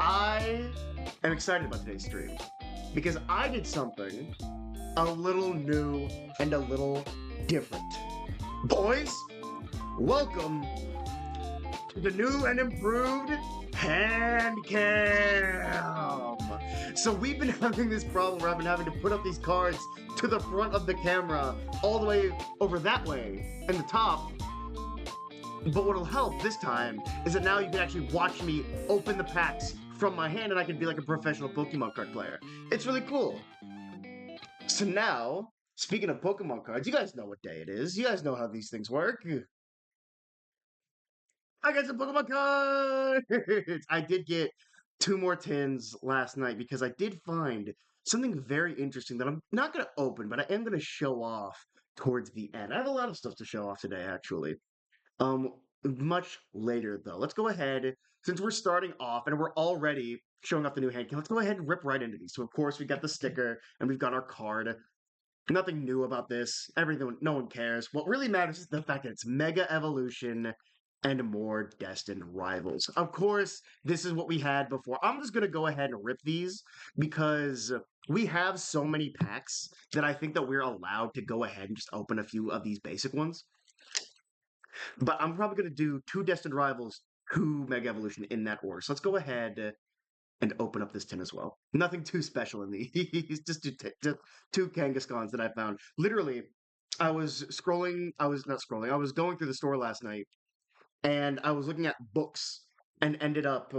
I am excited about today's stream because I did something a little new and a little different. Boys, welcome to the new and improved hand cam. So we've been having this problem where I've been having to put up these cards to the front of the camera all the way over that way in the top. But what'll help this time is that now you can actually watch me open the packs from my hand and I can be like a professional Pokemon card player. It's really cool. So now, speaking of Pokemon cards, you guys know what day it is. You guys know how these things work. I got some Pokemon cards! I did get 2 more tins last night because I did find something very interesting that I'm not going to open, but I am going to show off towards the end. I have a lot of stuff to show off today, actually. Um, much later though. Let's go ahead, since we're starting off and we're already showing off the new hand key, let's go ahead and rip right into these. So of course we got the sticker and we've got our card. Nothing new about this. Everything, no one cares. What really matters is the fact that it's Mega Evolution and more Destined Rivals. Of course, this is what we had before. I'm just gonna go ahead and rip these because we have so many packs that I think that we're allowed to go ahead and just open a few of these basic ones. But I'm probably going to do two Destined Rivals, two Mega Evolution in that order. So let's go ahead and open up this tin as well. Nothing too special in these, just two Kangaskhans that I found. Literally, I was scrolling, I was not scrolling, I was going through the store last night and I was looking at books and ended up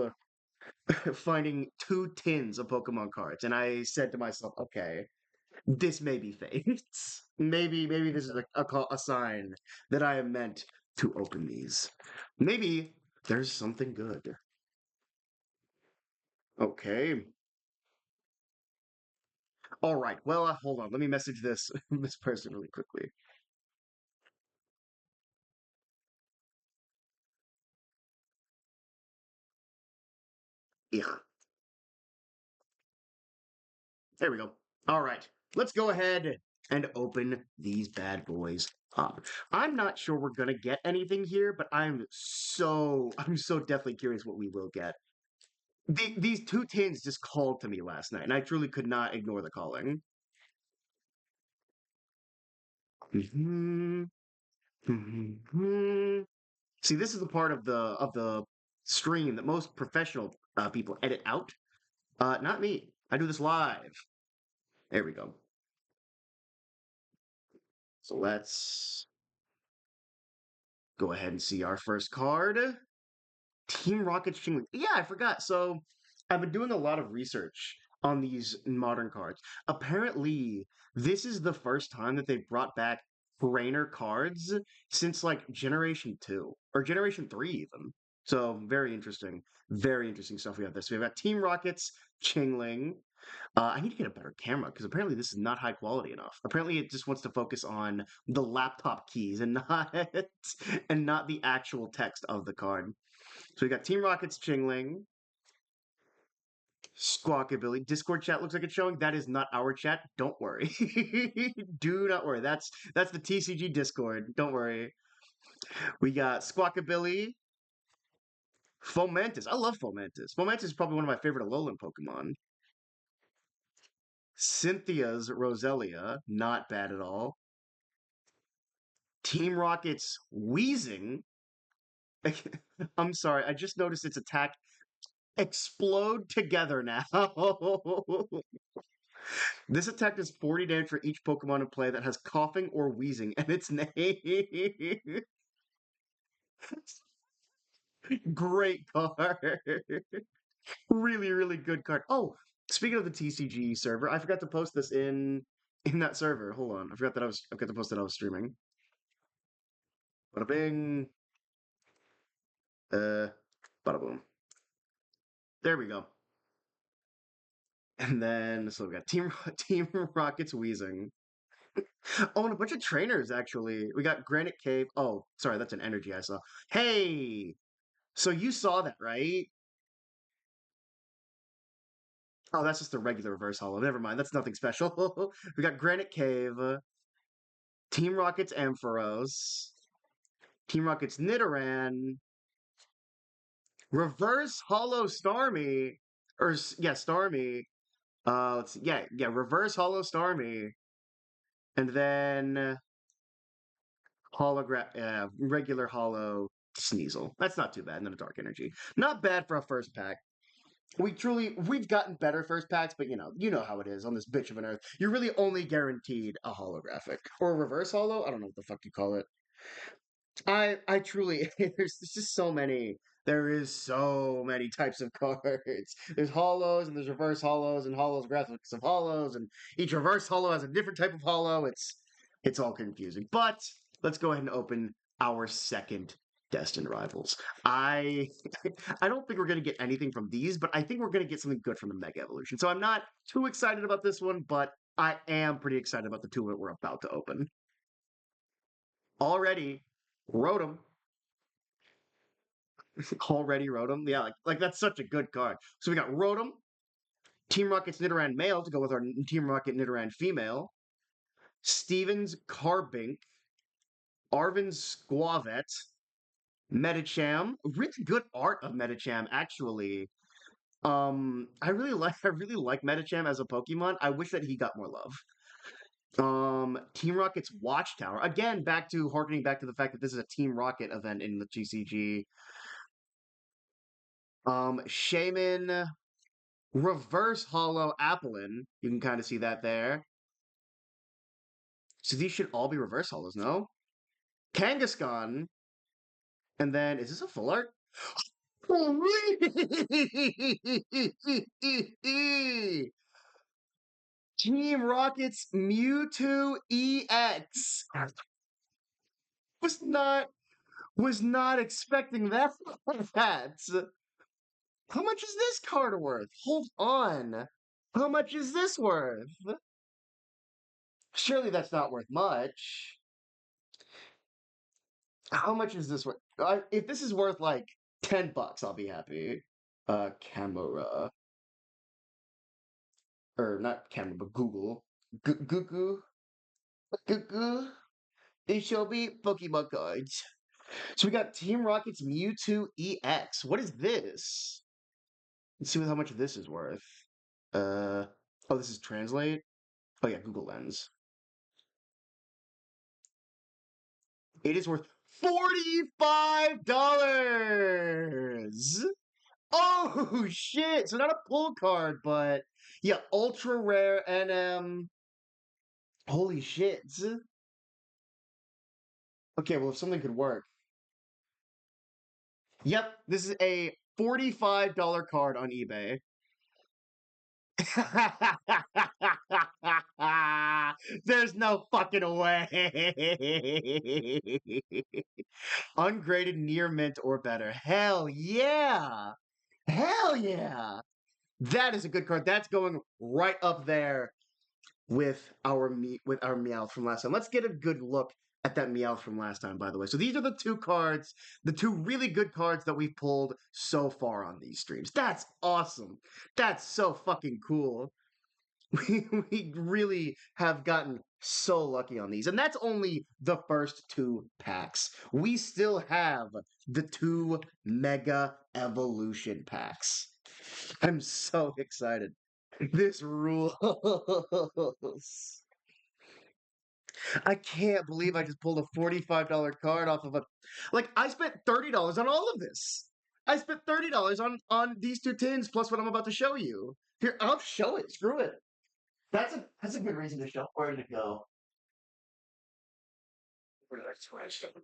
finding two tins of Pokemon cards. And I said to myself, okay, this may be fate. Maybe this is a sign that I am meant to open these. Maybe there's something good. Okay. All right. Well, hold on. Let me message this this person really quickly. Yeah. There we go. All right. Let's go ahead and open these bad boys up. I'm not sure we're gonna get anything here, but I'm so definitely curious what we will get. These two tins just called to me last night, and I truly could not ignore the calling. Mhm, mhm. See, this is the part of the stream that most professional people edit out. Not me. I do this live. There we go. So let's go ahead and see our first card. Team Rocket's Chingling. Yeah, I forgot. So I've been doing a lot of research on these modern cards. Apparently, this is the first time that they've brought back trainer cards since like Generation 2 or Generation 3 even. So very interesting. Very interesting stuff we have this. We've got Team Rocket's Chingling. I need to get a better camera because apparently this is not high quality enough. Apparently it just wants to focus on the laptop keys and not and not the actual text of the card. So we got Team Rocket's Chingling, Squawkabilly. Discord chat looks like it's showing. That is not our chat. Don't worry. Do not worry. That's the TCG Discord. Don't worry. We got Squawkabilly, Fomantis. I love Fomantis. Fomantis is probably one of my favorite Alolan Pokemon. Cynthia's Roselia, not bad at all. Team Rocket's Wheezing. I'm sorry, I just noticed its attack explode together now. This attack does 40 damage for each Pokemon in play that has coughing or wheezing in its name. Great card. Really, really good card. Oh, speaking of the TCG server, I forgot to post this in that server. Hold on. I forgot to post that I was streaming. Bada bing. Bada boom. There we go. And then so we got Team Rocket's wheezing. Oh, and a bunch of trainers actually. We got Granite Cave. Oh, sorry, that's an energy I saw. Hey, so you saw that, right? Oh, that's just a regular reverse hollow. Never mind, that's nothing special. We got Granite Cave, Team Rocket's Ampharos, Team Rocket's Nidoran, Reverse Hollow Starmie, yeah, Starmie. Let's see, yeah, Reverse Hollow Starmie, and then regular hollow Sneasel. That's not too bad. And then a Dark Energy. Not bad for a first pack. We've gotten better first packs, but you know how it is on this bitch of an earth. You're really only guaranteed a holographic or a reverse hollow. I don't know what the fuck you call it. I truly there's just so many. There is so many types of cards. There's hollows and there's reverse hollows and hollows graphics of hollows and each reverse hollow has a different type of hollow. It's all confusing. But let's go ahead and open our second Destined Rivals. I I don't think we're gonna get anything from these, but I think we're gonna get something good from the Mega Evolution. So I'm not too excited about this one, but I am pretty excited about the two that we're about to open. Already wrote him. Already wrote him. Yeah, like that's such a good card. So we got Rotom, Team Rocket's Nidoran male to go with our Team Rocket Nidoran female, Steven's Carbink, Arvin's Squavet, Medicham. Really good art of Medicham, actually. I really like Medicham as a Pokemon. I wish that he got more love. Team Rocket's Watchtower. Again, harkening back to the fact that this is a Team Rocket event in the TCG. Shaman, Reverse Hollow Applin. You can kind of see that there. So these should all be reverse hollows, no? Kangaskhan, and then is this a full art? Team Rocket's Mewtwo EX. Was not was not expecting that. That. How much is this card worth? Hold on. How much is this worth? Surely that's not worth much. How much is this worth? If this is worth like $10, I'll be happy. Camera. Or not camera, but Google. Google. Google. It shall be Pokemon cards. So we got Team Rocket's Mewtwo EX. What is this? Let's see how much this is worth. Oh, this is translate. Oh yeah, Google Lens. It is worth $45. Oh shit! So not a pull card, but yeah, ultra rare NM. Holy shit! Okay, well if something could work. Yep, this is a $45 card on eBay. There's no fucking way. Ungraded near mint or better. Hell yeah. Hell yeah. That is a good card. That's going right up there with our Meowth from last time. Let's get a good look at that Meowth from last time, by the way. So these are the two cards, the two really good cards that we've pulled so far on these streams. That's awesome. That's so fucking cool. We really have gotten so lucky on these. And that's only the first two packs. We still have the two Mega Evolution packs. I'm so excited. This rules. I can't believe I just pulled a $45 card off of a. Like, I spent $30 on all of this. I spent $30 on these two tins plus what I'm about to show you. Here, I'll show it. Screw it. That's a good reason to show. Where did it go? Where did I scratch it?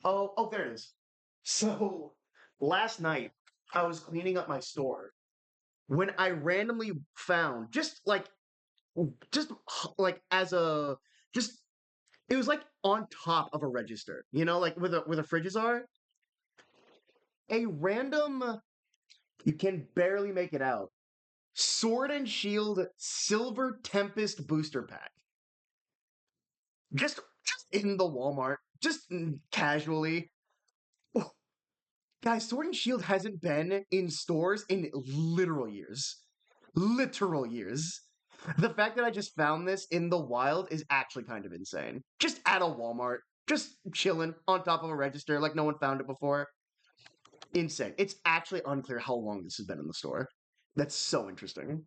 Oh, there it is. So last night I was cleaning up my store when I randomly found just like as a just it was like on top of a register, like where the fridges are. A random you can barely make it out. Sword and Shield Silver Tempest booster pack. Just in the Walmart, just casually. Oh, guys, Sword and Shield hasn't been in stores in literal years. Literal years. The fact that I just found this in the wild is actually kind of insane. Just at a Walmart, just chilling on top of a register like no one found it before. Insane. It's actually unclear how long this has been in the store. That's so interesting.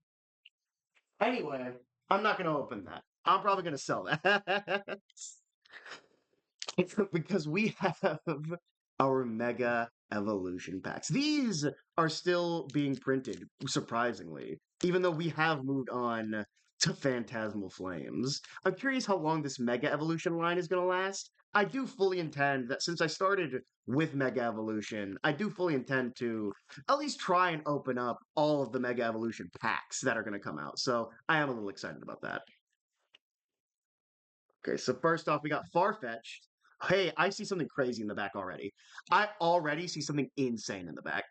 Anyway, I'm not going to open that. I'm probably going to sell that. Because we have our Mega Evolution packs. These are still being printed, surprisingly, even though we have moved on to Phantasmal Flames. I'm curious how long this Mega Evolution line is going to last. I do fully intend that since I started with Mega Evolution, I do fully intend to at least try and open up all of the Mega Evolution packs that are going to come out. So I am a little excited about that. Okay, so first off, we got Farfetch. Hey, I see something crazy in the back already. I already see something insane in the back.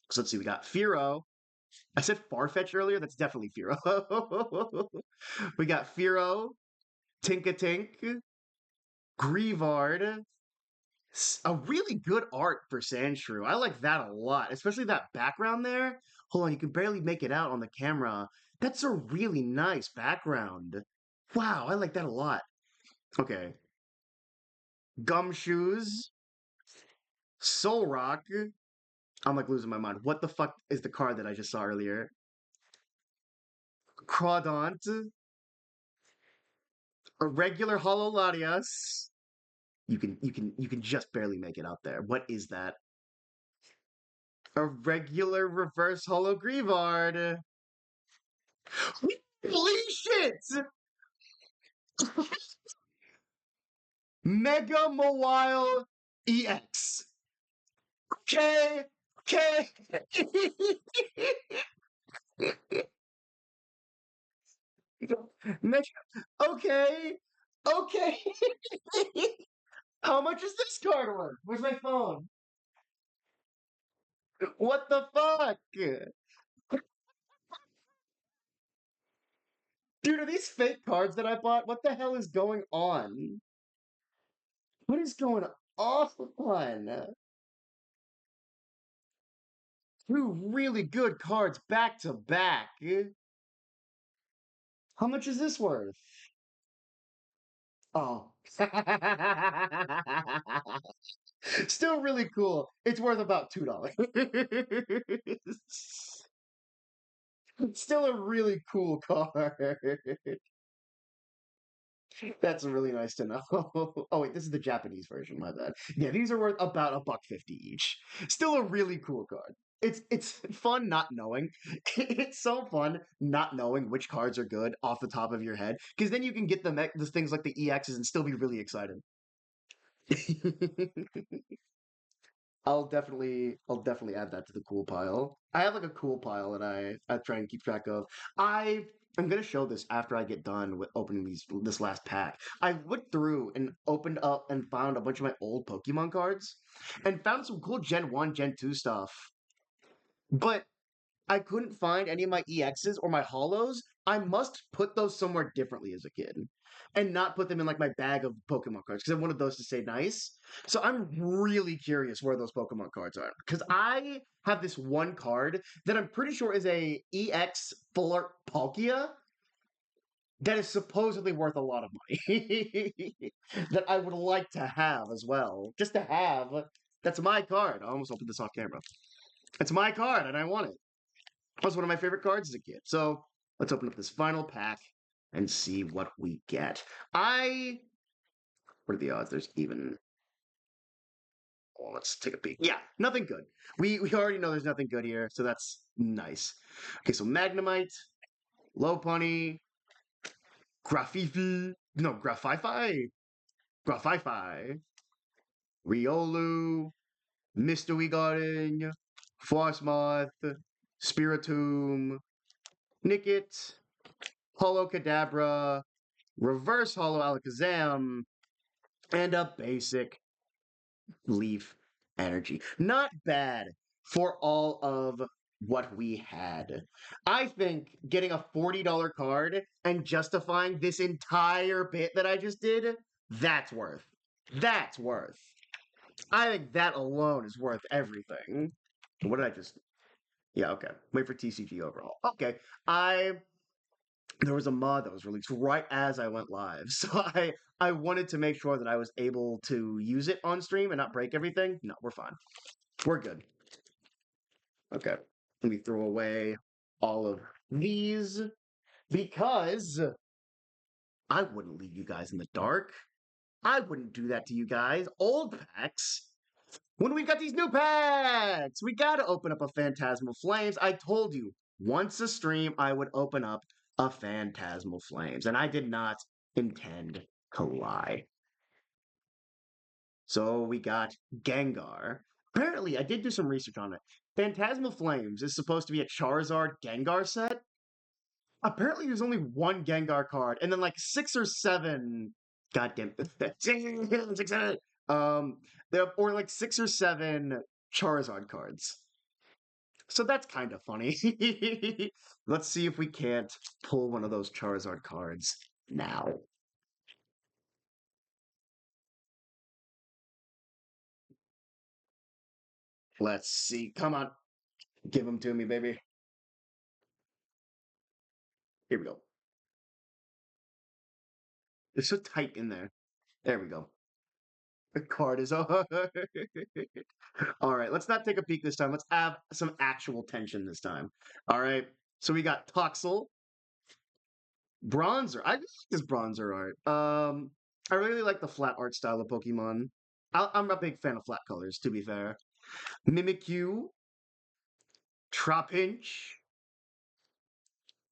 So let's see, we got Firo. I said Farfetch earlier. That's definitely Firo. We got Firo. Tinkatink, Grievard. A really good art for Sandshrew. I like that a lot, especially that background there. Hold on, you can barely make it out on the camera. That's a really nice background. Wow, I like that a lot. Okay. Gumshoes, Solrock. I'm like losing my mind. What the fuck is the card that I just saw earlier? Crawdaunt, a regular Hololatias. You can just barely make it out there. What is that? A regular reverse Holo Grievard. Holy shit! Mega Mawile EX. Okay, okay. Mega, okay, okay. How much is this card worth? Where's my phone? What the fuck? Dude, are these fake cards that I bought? What the hell is going on? What is going on? Two really good cards back to back. How much is this worth? Oh. Still really cool. It's worth about $2. Still a really cool card. That's really nice to know. Oh wait, this is the Japanese version, my bad. Yeah, these are worth about a buck 50 each. Still a really cool card. It's fun not knowing. It's so fun not knowing which cards are good off the top of your head, because then you can get the things like the EXs and still be really excited. I'll definitely add that to the cool pile. I have like a cool pile that I try and keep track of. I'm gonna show this after I get done with opening this last pack. I went through and opened up and found a bunch of my old Pokemon cards and found some cool Gen 1, Gen 2 stuff. But I couldn't find any of my EXs or my holos. I must put those somewhere differently as a kid and not put them in like my bag of Pokemon cards because I wanted those to stay nice. So I'm really curious where those Pokemon cards are because I have this one card that I'm pretty sure is a EX Fuller Palkia that is supposedly worth a lot of money that I would like to have as well. Just to have. That's my card. I almost opened this off camera. It's my card and I want it. Was one of my favorite cards as a kid. So let's open up this final pack and see what we get. What are the odds there's even... Oh, let's take a peek. Yeah, nothing good. We already know there's nothing good here, so that's nice. Okay, so Magnemite, Lopunny, Graffifi, no, Graffifi, Riolu, Mystery Garden, Frostmoth, Spiritomb, Nickit, Holo Kadabra, Reverse Holo Alakazam, and a basic Leaf Energy. Not bad for all of what we had. I think getting a $40 card and justifying this entire bit that I just did, that's worth. That's worth. I think that alone is worth everything. What did I just... Yeah, okay. Wait for TCG overhaul. Okay. There was a mod that was released right as I went live. So I wanted to make sure that I was able to use it on stream and not break everything. No, we're fine. We're good. Okay. Let me throw away all of these because I wouldn't leave you guys in the dark. I wouldn't do that to you guys. Old packs. When we got these new packs, we got to open up a Phantasmal Flames. I told you once a stream I would open up a Phantasmal Flames, and I did not intend to lie. So we got Gengar. Apparently, I did do some research on it. Phantasmal Flames is supposed to be a Charizard Gengar set. Apparently, there's only one Gengar card, and then like 6 or 7. Goddamn, 6, 7. Or like 6 or 7 Charizard cards. So that's kind of funny. Let's see if we can't pull one of those Charizard cards now. Let's see. Come on. Give them to me, baby. Here we go. It's so tight in there. There we go. The card is all. All right, let's not take a peek this time. Let's have some actual tension this time. All right. So we got Toxel, Bronzer. I like this Bronzer art. I really like the flat art style of Pokemon. I'm a big fan of flat colors, to be fair. Mimikyu, Trapinch,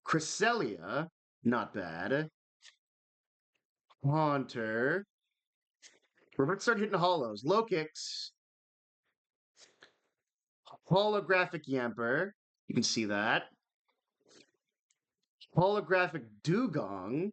Cresselia, not bad. Haunter. We're about to start hitting hollows. Lokix, holographic Yamper. You can see that. Holographic Dugong.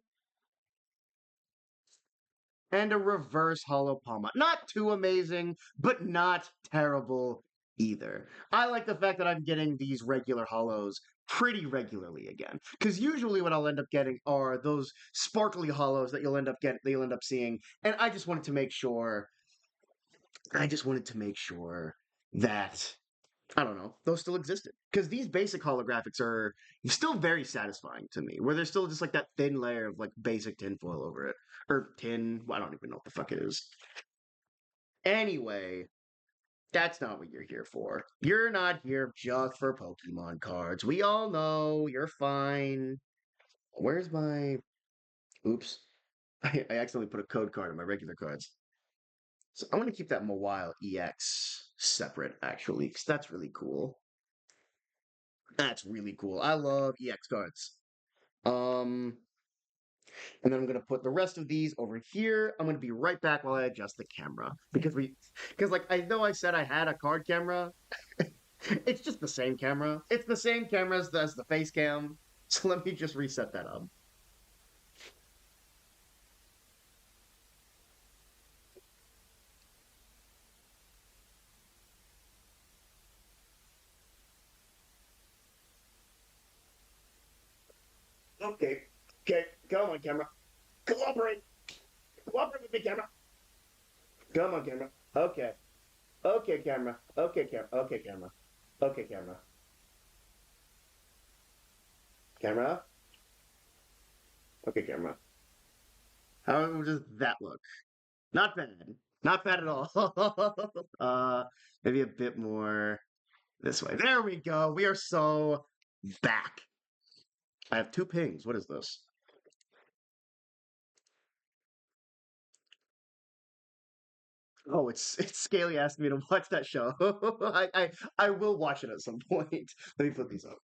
And a reverse hollow Palma. Not too amazing, but not terrible either. I like the fact that I'm getting these regular hollows pretty regularly again. Because usually what I'll end up getting are those sparkly hollows that you'll end up seeing. And I just wanted to make sure that I don't know, those still existed. Because these basic holographics are still very satisfying to me, where there's still just like that thin layer of like basic tinfoil over it. Or tin, I don't even know what the fuck it is. Anyway, that's not what you're here for. You're not here just for Pokemon cards. We all know you're fine. Where's my. Oops. I accidentally put a code card in my regular cards. So I'm going to keep that Mawile EX separate, actually, because that's really cool. That's really cool. I love EX cards. Um, and then I'm gonna put the rest of these over here. I'm gonna be right back while I adjust the camera because like I know I said I had a card camera. It's just the same camera. It's the same camera as the face cam. So let me just reset that up. Okay. Okay. Come on, camera. Cooperate. Cooperate with me, camera. Come on, camera. Okay. Okay, camera. Okay, camera. Okay, camera. Okay, camera. Camera. Okay, camera. How does that look? Not bad. Not bad at all. uh, maybe a bit more this way. There we go. We are so back. I have two pings. What is this? Oh, it's Scaly asked me to watch that show. I will watch it at some point. Let me put these up.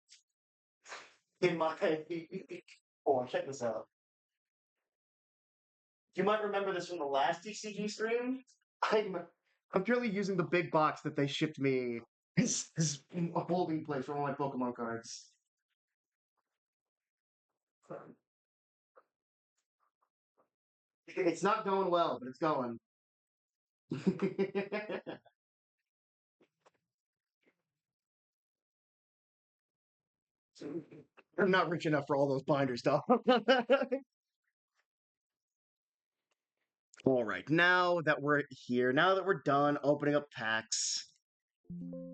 In my oh, check this out. You might remember this from the last TCG stream. I'm I'm currently using the big box that they shipped me as a holding place for all my Pokemon cards. It's not going well, but it's going. I'm not rich enough for all those binders, though. All right, now that we're here, now that we're done opening up packs,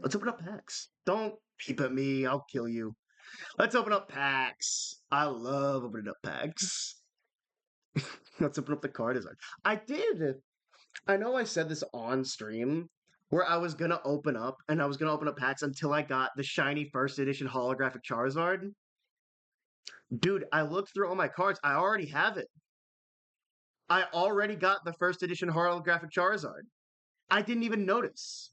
let's open up packs. Don't peep at me, I'll kill you. Let's open up packs. I love opening up packs. Let's open up the card design. I did. I know I said this on stream where I was gonna open up and I was gonna open up packs until I got the shiny first edition holographic Charizard. Dude, I looked through all my cards. I already have it. I already got the first edition holographic Charizard. I didn't even notice.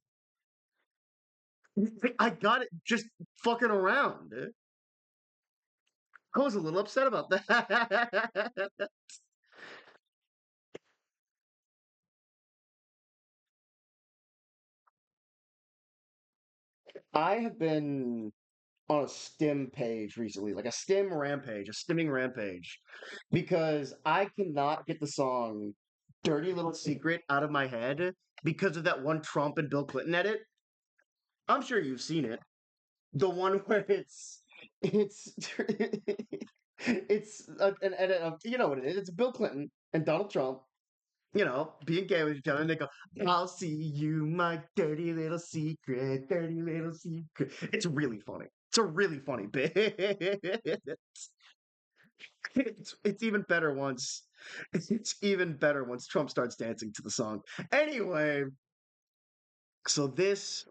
I got it just fucking around. I was a little upset about that. I have been on a stim page recently, like a stim rampage, a stimming rampage, because I cannot get the song Dirty Little Secret out of my head because of that one Trump and Bill Clinton edit. I'm sure you've seen it. The one where it's it's an edit of you know what it is. It's Bill Clinton and Donald Trump, you know, being gay with each other, and they go, "I'll see you, my dirty little secret, dirty little secret." It's really funny. It's a really funny bit. It's even better once. It's even better once Trump starts dancing to the song. Anyway, so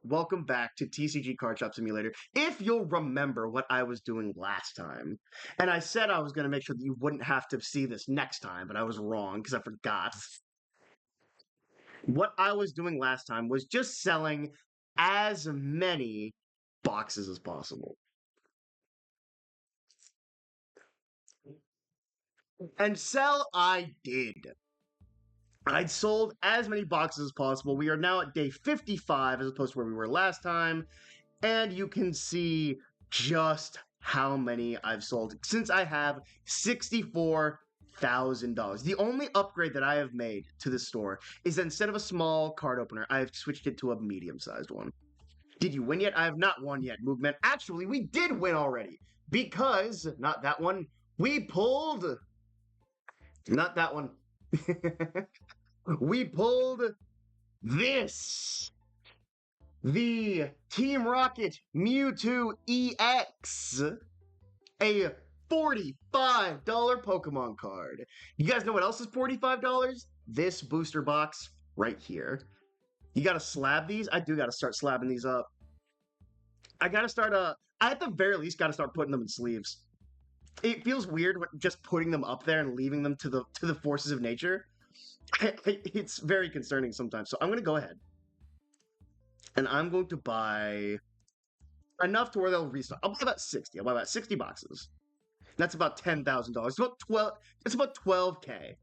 welcome back to TCG Card Shop Simulator. If you'll remember what I was doing last time, and I said I was going to make sure that you wouldn't have to see this next time, but I was wrong because I forgot. What I was doing last time was just selling as many boxes as possible. And sell I did. I'd sold as many boxes as possible. We are now at day 55 as opposed to where we were last time. And you can see just how many I've sold since I have $64,000. The only upgrade that I have made to the store is that instead of a small card opener, I have switched it to a medium-sized one. Did you win yet? I have not won yet, Movement. Actually, we did win already because, not that one, we pulled, not that one, we pulled this. The Team Rocket Mewtwo EX, a $45 Pokemon card. You guys know what else is $45? This booster box right here. You gotta slab these. I do gotta start slabbing these up. I gotta start, I at the very least gotta start putting them in sleeves. It feels weird just putting them up there and leaving them to the forces of nature. It's very concerning sometimes. So I'm gonna go ahead. And I'm going to buy enough to where they'll restock. I'll buy about 60. I'll buy about 60 boxes. That's about $10,000. It's about 12. It's about 12K.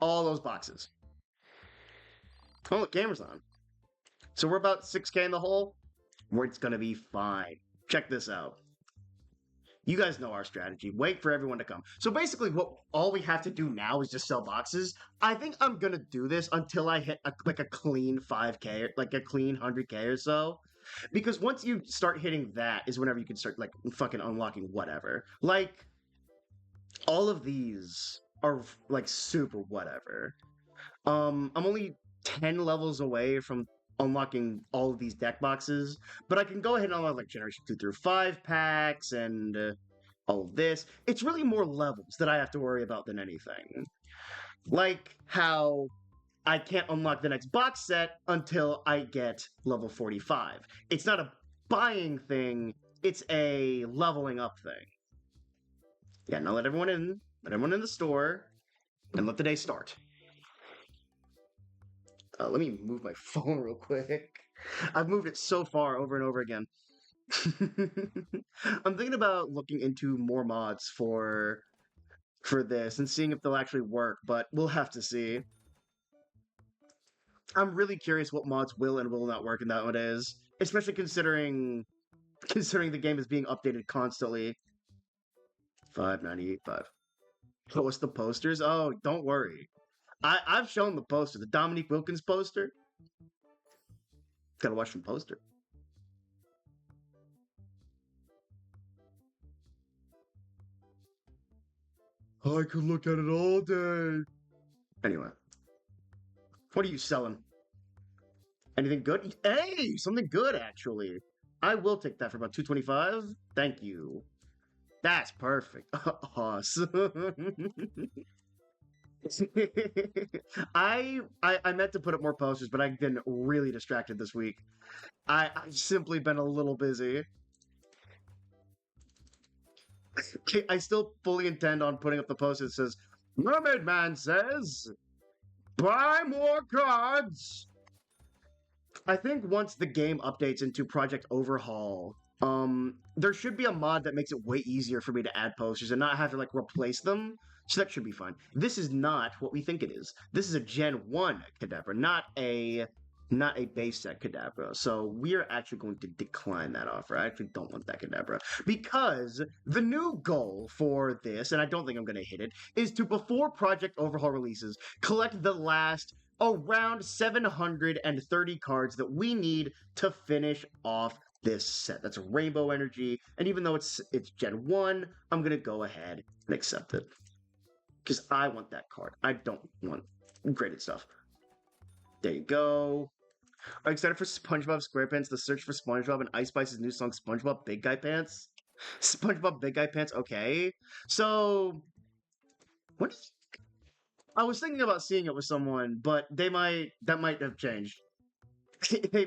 All those boxes. Oh, look, camera's on. So we're about 6K in the hole. Where it's gonna be fine. Check this out. You guys know our strategy. Wait for everyone to come. So basically, all we have to do now is just sell boxes. I think I'm gonna do this until I hit a clean 5K, like a clean 100K or so. Because once you start hitting that is whenever you can start like fucking unlocking whatever. Like all of these are like super whatever. I'm only 10 levels away from unlocking all of these deck boxes, but I can go ahead and unlock like Generation 2 through 5 packs and all of this. It's really more levels that I have to worry about than anything. Like how I can't unlock the next box set until I get level 45. It's not a buying thing, it's a leveling up thing. Yeah, now let everyone in the store, and let the day start. Let me move my phone real quick. I've moved it so far over and over again. I'm thinking about looking into more mods for this and seeing if they'll actually work, but we'll have to see. I'm really curious what mods will and will not work in nowadays, especially considering the game is being updated constantly. 598.5. So what's the posters? Oh, don't worry. I've shown the poster, the Dominique Wilkins poster. Gotta watch the poster. I could look at it all day. Anyway, what are you selling? Anything good? Hey, something good actually. I will take that for about 225. Thank you. That's perfect. Awesome. I meant to put up more posters, but I've been really distracted this week. I've simply been a little busy. I still fully intend on putting up the poster that says, Mermaid Man says, buy more cards! I think once the game updates into Project Overhaul, there should be a mod that makes it way easier for me to add posters and not have to, like, replace them. So that should be fine. This is not what we think it is. This is a Gen 1 Kadabra, not a base set Kadabra. So we're actually going to decline that offer. I actually don't want that Kadabra. Because the new goal for this, and I don't think I'm going to hit it, is to, before Project Overhaul releases, collect the last around 730 cards that we need to finish off this set. That's Rainbow Energy, and even though it's Gen 1, I'm going to go ahead and accept it. Because I want that card. I don't want graded stuff. There you go. Are you excited for SpongeBob SquarePants, The Search for SpongeBob, and Ice Spice's new song, SpongeBob Big Guy Pants? SpongeBob Big Guy Pants, okay. So, what? I was thinking about seeing it with someone, but that might have changed.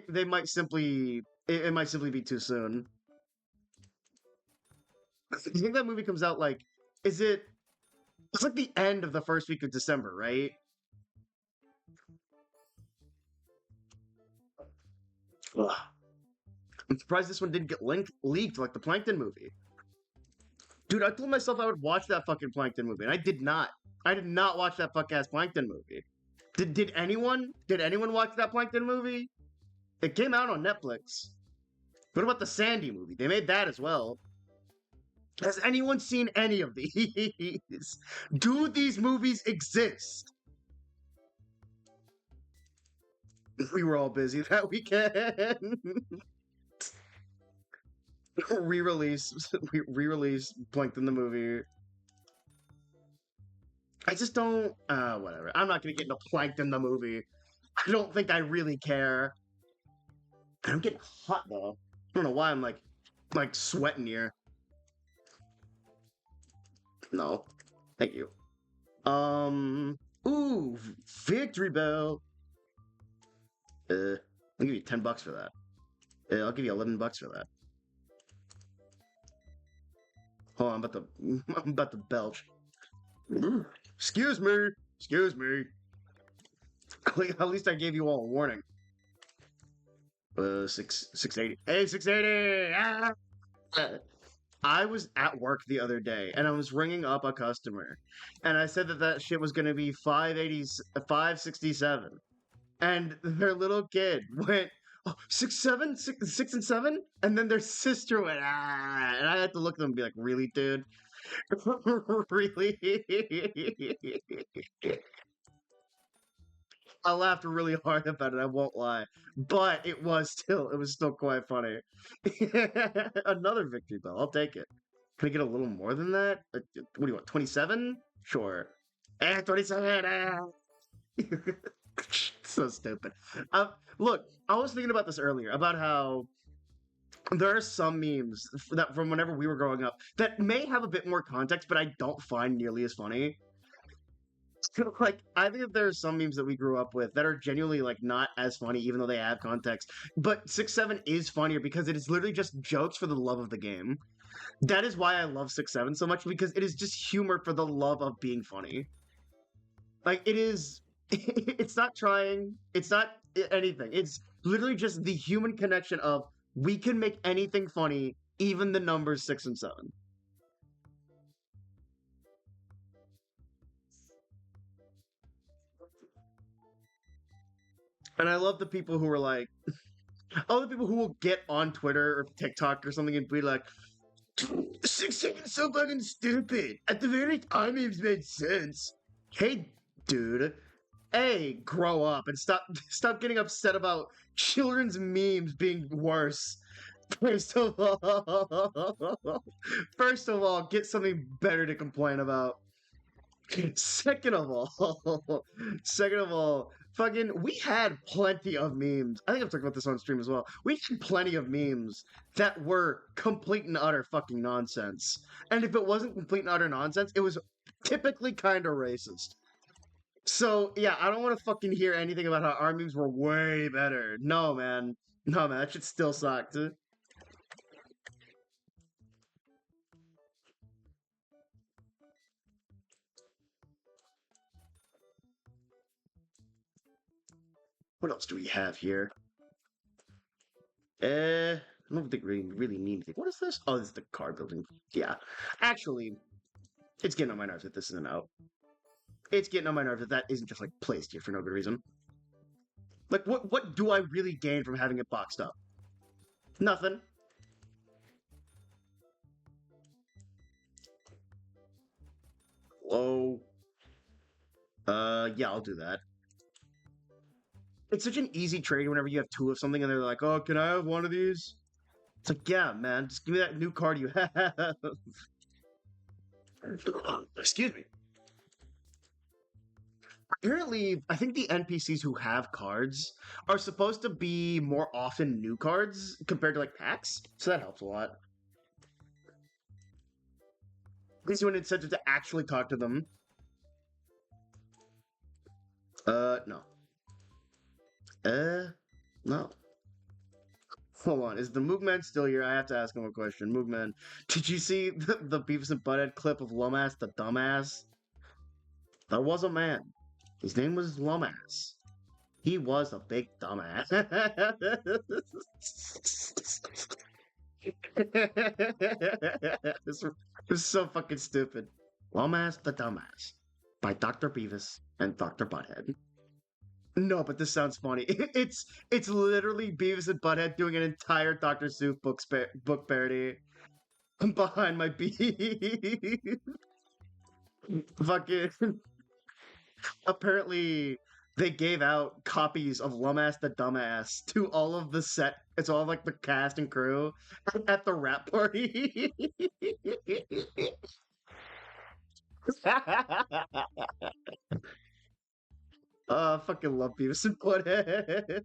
They might simply, it might simply be too soon. You think that movie comes out like, is it, it's like the end of the first week of December, right? Ugh. I'm surprised this one didn't get leaked like the Plankton movie. Dude, I told myself I would watch that fucking Plankton movie, and I did not. I did not watch that fuck ass Plankton movie. Did anyone? Did anyone watch that Plankton movie? It came out on Netflix. What about the Sandy movie? They made that as well. Has anyone seen any of these? Do these movies exist? We were all busy that weekend. re-release Plankton the movie. I just don't whatever. I'm not gonna get into Plankton the movie. I don't think I really care. I'm getting hot though. I don't know why I'm like sweating here. No. Thank you. Ooh, victory bell. I'll give you $10 for that. I'll give you $11 for that. Hold on, I'm about to belch. Excuse me. Excuse me. At least I gave you all a warning. 680. Hey, 680! Ah! I was at work the other day, and I was ringing up a customer, and I said that shit was going to be 567, and their little kid went, oh, 6 and 7, and then their sister went, ah, and I had to look at them and be like, really, dude? Really? I laughed really hard about it, I won't lie. But it was still quite funny. Another victory bell, I'll take it. Can I get a little more than that? What do you want, 27? Sure. 27! So stupid. Look, I was thinking about this earlier, about how there are some memes that from whenever we were growing up that may have a bit more context, but I don't find nearly as funny. Like, I think that there are some memes that we grew up with that are genuinely like not as funny, even though they have context. But 6-7 is funnier because it is literally just jokes for the love of the game. That is why I love 6-7 so much, because it is just humor for the love of being funny. Like, it is. It's not trying. It's not anything. It's literally just the human connection of we can make anything funny, even the numbers 6 and 7. And I love the people who are like, all the people who will get on Twitter or TikTok or something and be like, 6-7 is so fucking stupid. At the very time, it made sense. Hey, dude. A, grow up and stop getting upset about children's memes being worse. First of all, get something better to complain about. Second of all, fucking, we had plenty of memes. I think I've talked about this on stream as well. We had plenty of memes that were complete and utter fucking nonsense. And if it wasn't complete and utter nonsense, it was typically kind of racist. So, yeah, I don't want to fucking hear anything about how our memes were way better. No, man. No, man, that shit still sucked. What else do we have here? I don't think we really need anything. What is this? Oh, this is the car building. Yeah. Actually, it's getting on my nerves that this isn't out. It's getting on my nerves that isn't just, like, placed here for no good reason. Like, what do I really gain from having it boxed up? Nothing. Hello? Yeah, I'll do that. It's such an easy trade whenever you have two of something and they're like, oh, can I have one of these? It's like, yeah, man, just give me that new card you have. Excuse me. apparently, I think the NPCs who have cards are supposed to be more often new cards compared to like packs, so that helps a lot. Gives you an incentive to actually talk to them. No. No. Hold on, is the Moogman still here? I have to ask him a question. Moogman, did you see the Beavis and Butthead clip of Lumass the dumbass? There was a man. His name was Lumass. He was a big dumbass. this, this is so fucking stupid. Lumass the Dumbass by Dr. Beavis and Dr. Butthead. No, but this sounds funny. It's literally Beavis and Butthead doing an entire Dr. Seuss book parody behind my beef. Fucking apparently they gave out copies of Lumass the Dumbass to all of the set. It's all like the cast and crew at the rap party. I fucking love Beavis and Butthead.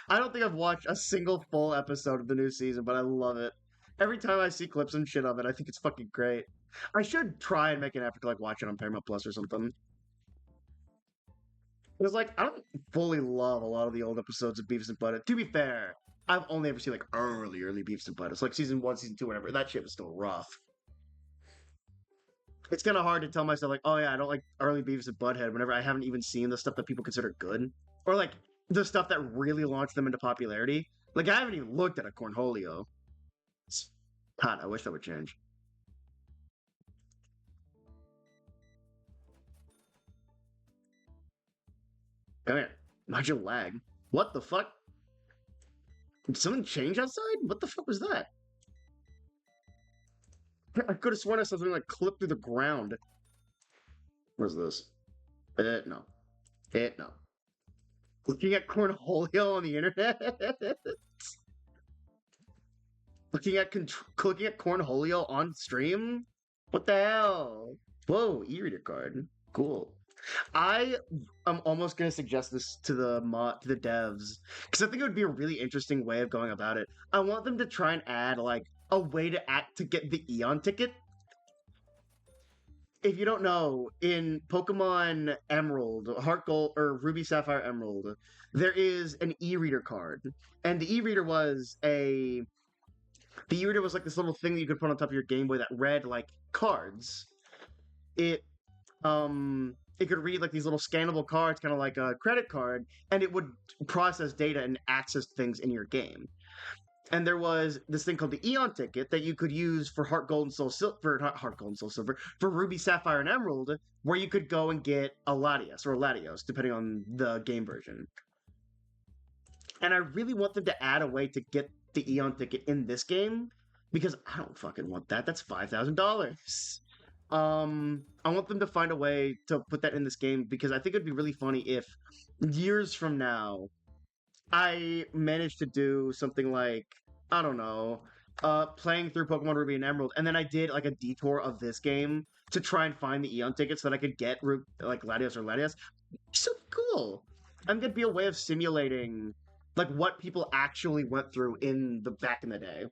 I don't think I've watched a single full episode of the new season, but I love it. Every time I see clips and shit of it, I think it's fucking great. I should try and make an effort to like watch it on Paramount Plus or something. Because like I don't fully love a lot of the old episodes of Beavis and Butthead. To be fair, I've only ever seen like early Beavis and Butthead. It's like season 1, season 2, whatever. That shit was still rough. It's kind of hard to tell myself like, oh yeah, I don't like early Beavis and Butthead whenever I haven't even seen the stuff that people consider good, or like the stuff that really launched them into popularity. Like I haven't even looked at a Cornholio. God, I wish that would change. Come here. Why'd you lag? What the fuck? Did something change outside? What the fuck was that? I could have sworn I saw something like clip through the ground. What's this? No. No. Looking at Cornholio on the internet? looking at Cornholio on stream? What the hell? Whoa, e-reader card. Cool. I am almost gonna suggest this to the devs because I think it would be a really interesting way of going about it. I want them to try and add like a way to get the Eon ticket. If you don't know, in Pokemon Emerald, Heart Gold, or Ruby Sapphire Emerald, there is an e-reader card, and the e-reader was like this little thing that you could put on top of your Game Boy that read like cards. It could read like these little scannable cards, kind of like a credit card, and it would process data and access things in your game. And there was this thing called the Eon ticket that you could use for Heart Gold and Soul Silver, not Heart Gold and Soul Silver, for Ruby Sapphire and Emerald, where you could go and get a Latios or Latios, depending on the game version. And I really want them to add a way to get the Eon ticket in this game because I don't fucking want that. That's $5,000. I want them to find a way to put that in this game because I think it'd be really funny if years from now I managed to do something like, I don't know, playing through Pokemon Ruby and Emerald, and then I did like a detour of this game to try and find the Eon ticket so that I could get like Latios or Latias. So cool. I think it'd be a way of simulating like what people actually went through in the back in the day.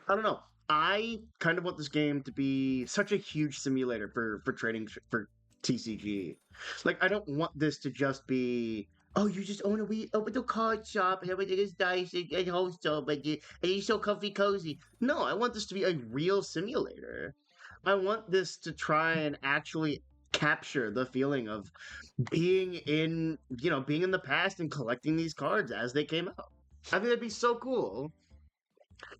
I don't know. I kind of want this game to be such a huge simulator for trading for TCG. Like, I don't want this to just be, oh, you just own open the card shop, everything is nice and wholesome, and you're so comfy cozy. No, I want this to be a real simulator. I want this to try and actually capture the feeling of being in the past and collecting these cards as they came out. I think that'd be so cool.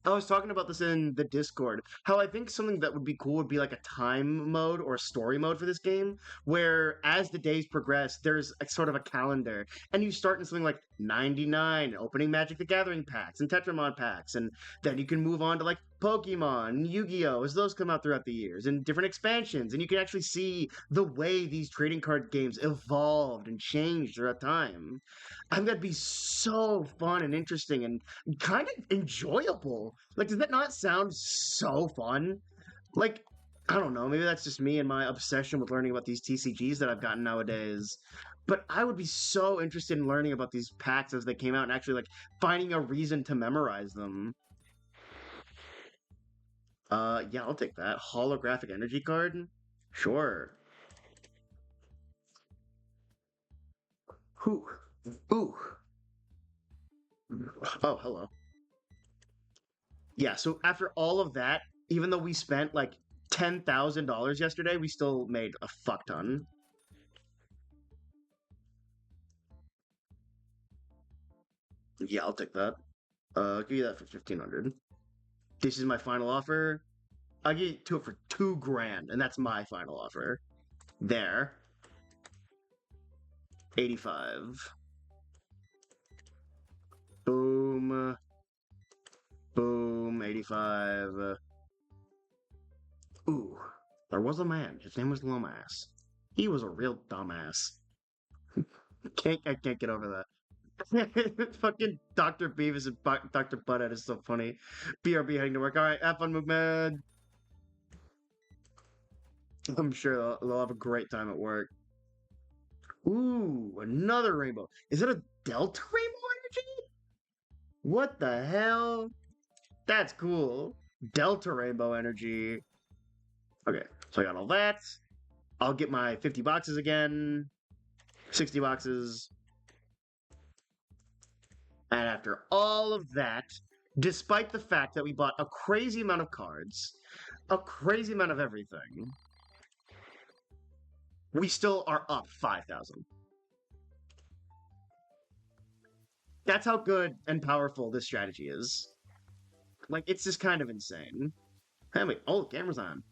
I was talking about this in the Discord. How I think something that would be cool would be like a time mode or a story mode for this game, where as the days progress, there's a sort of a calendar, and you start in something like 99, opening Magic the Gathering packs and Tetramon packs, and then you can move on to like Pokemon, Yu-Gi-Oh! As those come out throughout the years, and different expansions, and you can actually see the way these trading card games evolved and changed throughout time. I think that'd be so fun and interesting and kind of enjoyable. Like, does that not sound so fun? Like, I don't know, maybe that's just me and my obsession with learning about these TCGs that I've gotten nowadays. But I would be so interested in learning about these packs as they came out and actually like finding a reason to memorize them. Yeah, I'll take that. Holographic energy card? Sure. Whew. Ooh. Oh, hello. Yeah, so after all of that, even though we spent like $10,000 yesterday, we still made a fuck ton. Yeah, I'll take that. I'll give you that for 1,500. This is my final offer. I'll give you to it for 2 grand, and that's my final offer. There. 85. Boom. Boom. 85. Ooh. There was a man. His name was Lomas. He was a real dumbass. I can't get over that. Fucking Dr. Beavis and Dr. Butthead is so funny. BRB heading to work. All right, have fun, movement. I'm sure they'll have a great time at work. Ooh, another rainbow. Is it a Delta Rainbow energy? What the hell? That's cool. Delta Rainbow energy. Okay, so I got all that. I'll get my 50 boxes again. 60 boxes. And after all of that, despite the fact that we bought a crazy amount of cards, a crazy amount of everything, we still are up 5,000. That's how good and powerful this strategy is. Like, it's just kind of insane. Hey, wait, oh, the camera's on.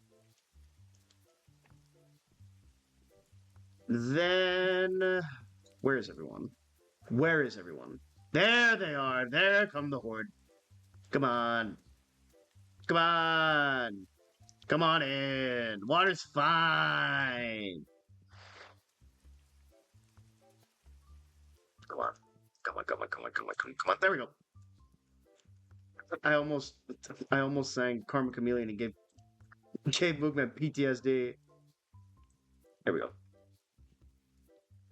Then, where is everyone? Where is everyone? There they are. There come the horde. Come on. Come on. Come on in. Water's fine. Come on. Come on, come on, come on, come on, come on, come on. There we go. I almost I almost sang Karma Chameleon and gave Movement PTSD. There we go.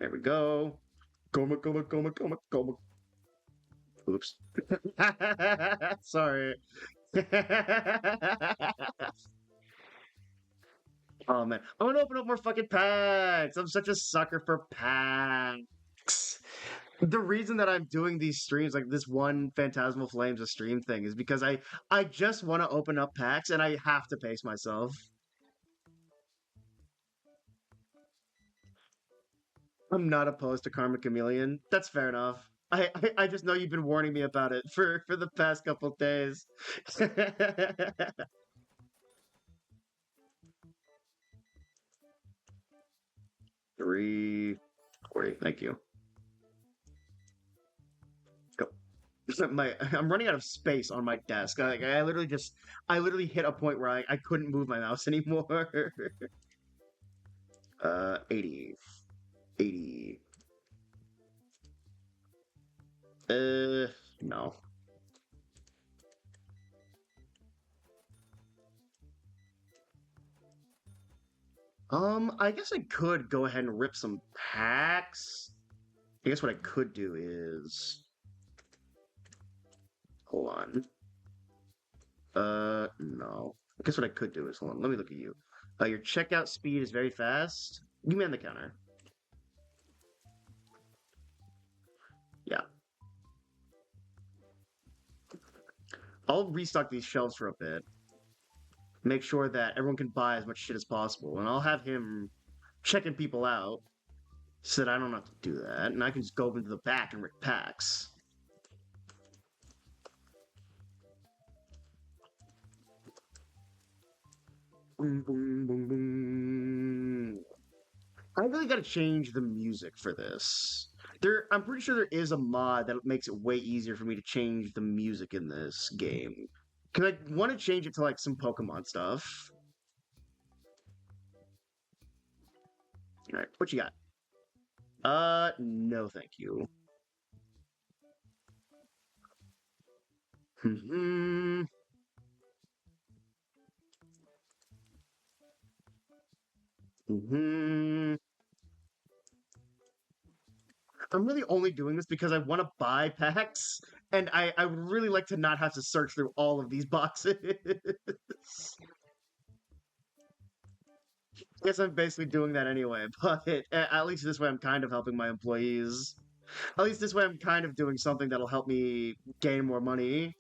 There we go. Coma, coma, coma, coma, coma. Oops. Sorry. Oh man, I want to open up more fucking packs. I'm such a sucker for packs. The reason that I'm doing these streams, like this one Phantasmal Flames a stream thing, is because I just want to open up packs and I have to pace myself. I'm not opposed to Karma Chameleon. That's fair enough. I just know you've been warning me about it for the past couple days. 340. Thank you. Go. I'm running out of space on my desk. I literally hit a point where I couldn't move my mouse anymore. 80. 80. No. I guess I could go ahead and rip some packs. I guess what I could do is... Hold on. No. I guess what I could do is, hold on, let me look at you. Your checkout speed is very fast. You man the counter. Yeah. I'll restock these shelves for a bit. Make sure that everyone can buy as much shit as possible. And I'll have him checking people out so that I don't have to do that. And I can just go into the back and rip packs. Boom, boom, boom, boom. I really gotta change the music for this. I'm pretty sure there is a mod that makes it way easier for me to change the music in this game. Because I want to change it to, like, some Pokemon stuff. Alright, what you got? No thank you. Hmm. Hmm. I'm really only doing this because I want to buy packs, and I would really like to not have to search through all of these boxes. I guess I'm basically doing that anyway, but at least this way I'm kind of helping my employees. At least this way I'm kind of doing something that'll help me gain more money.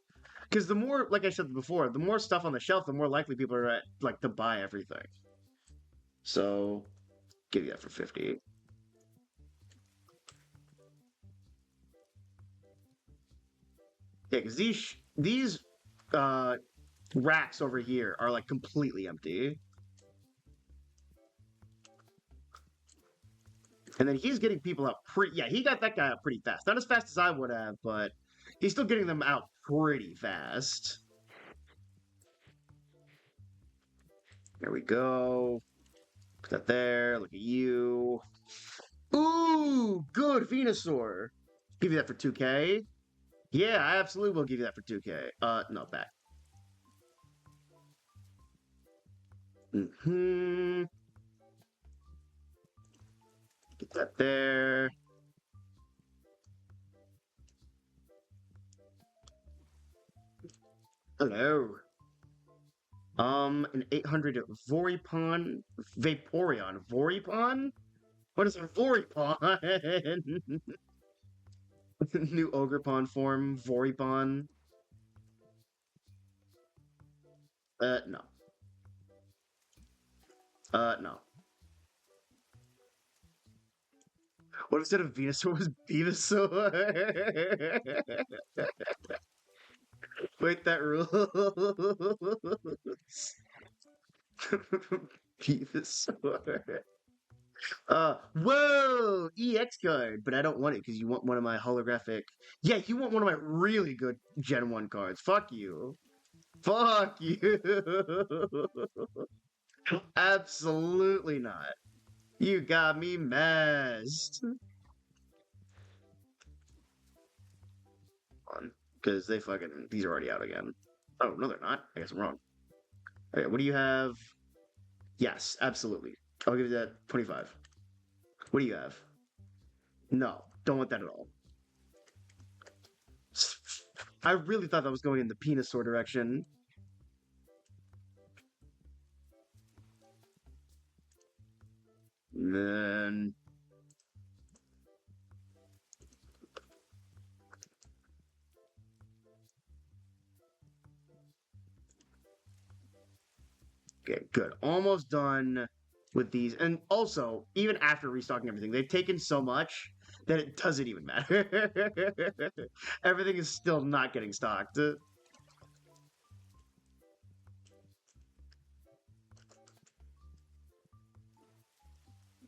Because the more, like I said before, the more stuff on the shelf, the more likely people are like to buy everything. So, give you that for 50. Yeah, because these uh racks over here are like completely empty. And then he's getting people out pretty. Yeah, he got that guy out pretty fast. Not as fast as I would have, but he's still getting them out pretty fast. There we go. Put that there. Look at you. Ooh, good Venusaur. Give you that for 2K. Yeah, I absolutely will give you that for 2K. No, back. Hmm. Get that there. Hello. An 800 Voripon, Vaporeon, Voripon. What is a Voripon? New Ogrepon form, Voripon. No. No. What if instead of Venusaur was Venusaur? Wait, that rules. Venusaur. Whoa! EX card, but I don't want it because you want one of my holographic. Yeah, you want one of my really good Gen 1 cards. Fuck you. Fuck you. Absolutely not. You got me messed. Because they fucking. These are already out again. Oh, no, they're not. I guess I'm wrong. Okay, what do you have? Yes, absolutely. I'll give you that 25. What do you have? No, don't want that at all. I really thought that was going in the Venusaur direction. And then. Okay, good. Almost done with these. And also, even after restocking everything, they've taken so much that it doesn't even matter. Everything is still not getting stocked.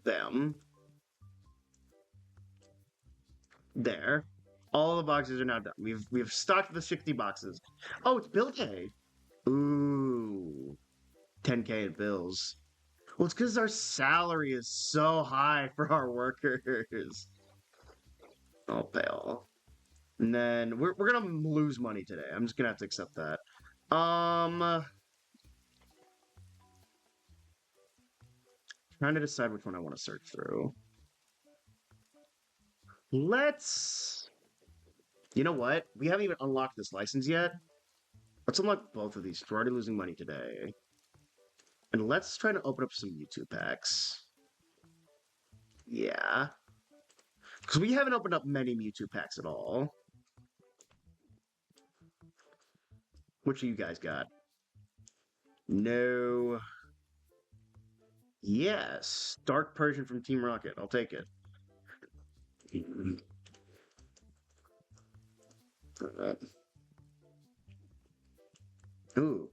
Them. There. All the boxes are now done. We've stocked the 60 boxes. Oh, it's bill day. Ooh. 10K in bills. Well, it's because our salary is so high for our workers. I'll pay all. And then we're gonna lose money today. I'm just gonna have to accept that. Trying to decide which one I want to search through. Let's. You know what? We haven't even unlocked this license yet. Let's unlock both of these. We're already losing money today. And let's try to open up some YouTube packs. Yeah. Because we haven't opened up many Mewtwo packs at all. Which you guys got? No. Yes. Dark Persian from Team Rocket. I'll take it. Ooh.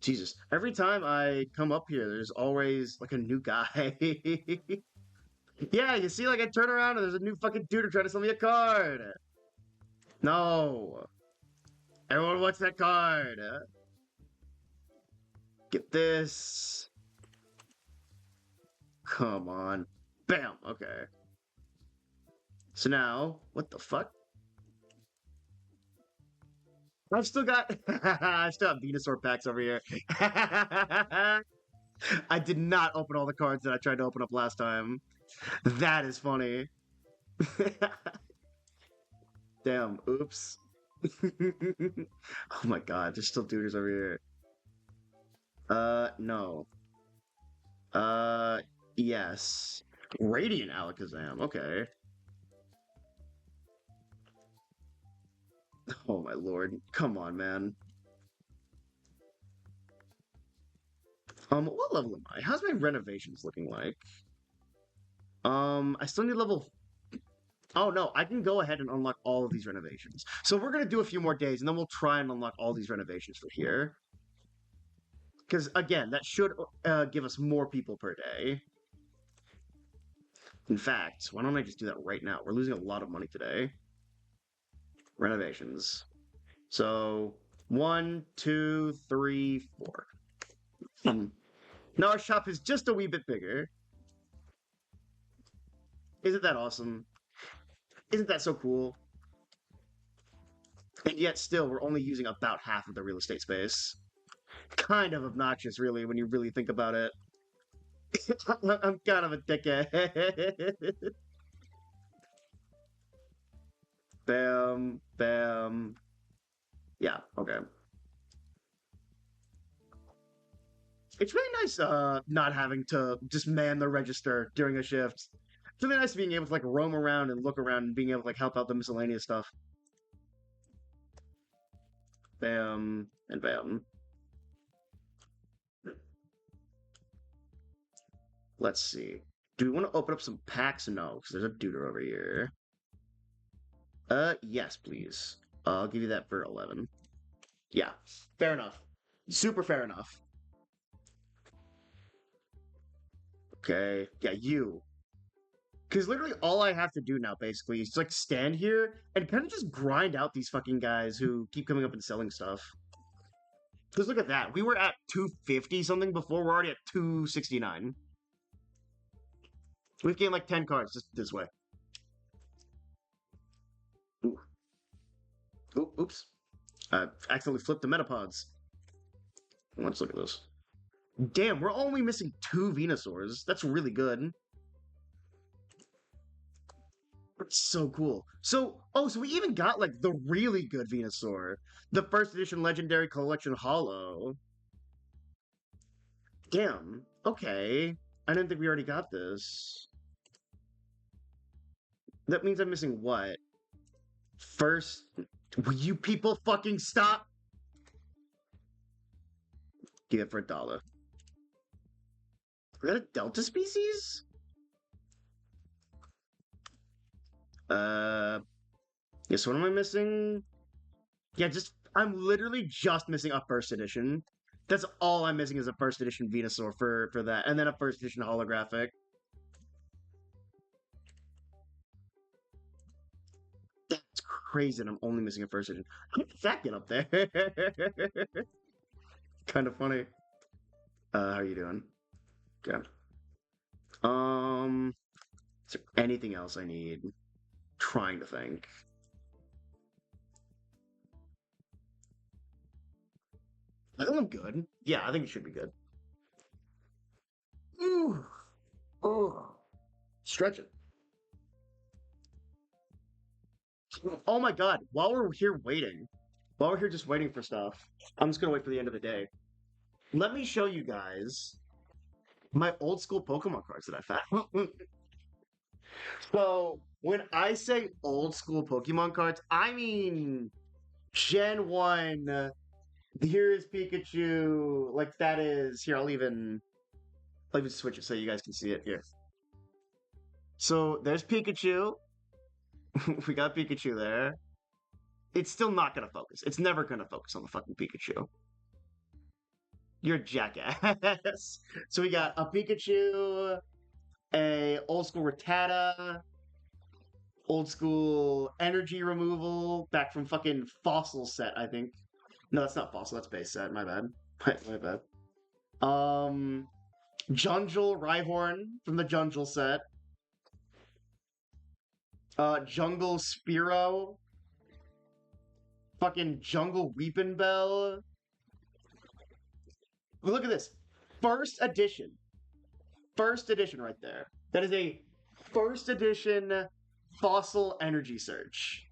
Jesus. Every time I come up here, there's always like a new guy. Yeah, you see, like I turn around and there's a new fucking dude trying to sell me a card. No. Everyone wants that card. Get this. Come on. Bam. Okay. So now, what the fuck? I've still got I still have Venusaur packs over here. I did not open all the cards that I tried to open up last time. That is funny. Damn, oops. Oh my god, there's still duders over here. No. Uh, yes. Radiant Alakazam, okay. Oh my lord. Come on, man. What level am I? How's my renovations looking like? I still need level. Oh no, I can go ahead and unlock all of these renovations. So we're gonna do a few more days, and then we'll try and unlock all these renovations for here. Because again, that should give us more people per day. In fact, why don't I just do that right now? We're losing a lot of money today. Renovations. So 1, 2, 3, 4. Now our shop is just a wee bit bigger. Isn't that awesome? Isn't that so cool? And yet still, we're only using about half of the real estate space. Kind of obnoxious, really, when you really think about it. I'm kind of a dickhead. Bam, bam. Yeah, okay. It's really nice not having to just man the register during a shift. It's really nice being able to like roam around and look around and being able to like help out the miscellaneous stuff. Bam and bam. Let's see. Do we want to open up some packs? No, because there's a duder over here. Yes, please. I'll give you that for 11. Yeah, fair enough. Super fair enough. Okay, yeah, you. Because literally all I have to do now, basically, is like stand here and kind of just grind out these fucking guys who keep coming up and selling stuff. Because look at that. We were at 250 something before. We're already at 269. We've gained like 10 cards just this way. Ooh. Ooh, oops. I accidentally flipped the Metapods. Let's look at this. Damn, we're only missing 2 Venusaurs. That's really good. It's so cool. So, oh, so we even got like the really good Venusaur. The first edition Legendary Collection Holo. Damn. Okay. I didn't think we already got this. That means I'm missing what? First, will you people fucking stop? Give it for $1. Is that a Delta species? Yeah, so what am I missing? Yeah, I'm literally just missing a first edition. That's all I'm missing is a first edition Venusaur for that, and then a first edition holographic. That's crazy, and I'm only missing a first edition. How did that get up there? Kind of funny. How are you doing? Good. Is there anything else I need? Trying to think. I think I'm good. Yeah, I think it should be good. Ooh. Oh. Stretch it. Oh my god, while we're here just waiting for stuff, I'm just gonna wait for the end of the day. Let me show you guys my old school Pokemon cards that I found. So, when I say old school Pokemon cards, I mean Gen 1. Here is Pikachu. Like, that is. Here, I'll even switch it so you guys can see it here. So, there's Pikachu. We got Pikachu there. It's still not gonna focus. It's never gonna focus on the fucking Pikachu. You're a jackass. So we got a Pikachu, a old school Rattata, old school energy removal, back from fucking fossil set, I think. No, that's not fossil, that's base set, my bad. My bad. Jungle Rhyhorn from the Jungle set. Jungle Spearow. Fucking Jungle Weepin' Bell. Look at this. First edition. First edition right there. That is a first edition Fossil Energy Search.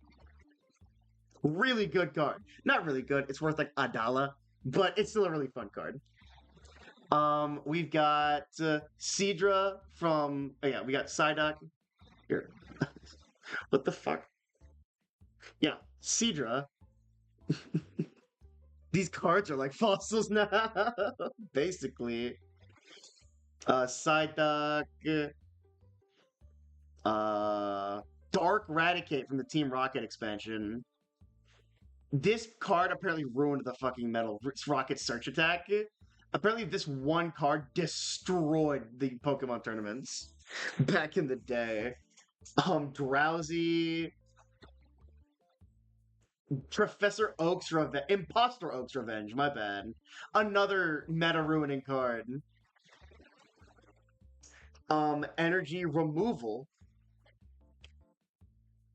Really good card. Not really good. It's worth like $1, but it's still a really fun card. We've got Seadra from. Oh yeah, we got Psyduck. Here. What the fuck? Yeah, Seadra. These cards are like fossils now, basically. Psyduck. Dark Raticate from the Team Rocket expansion. This card apparently ruined the fucking Metal Rocket Search Attack. Apparently, this one card destroyed the Pokemon tournaments back in the day. Drowsy. Professor Oak's Revenge. Imposter Oak's Revenge, my bad. Another meta-ruining card. Energy Removal.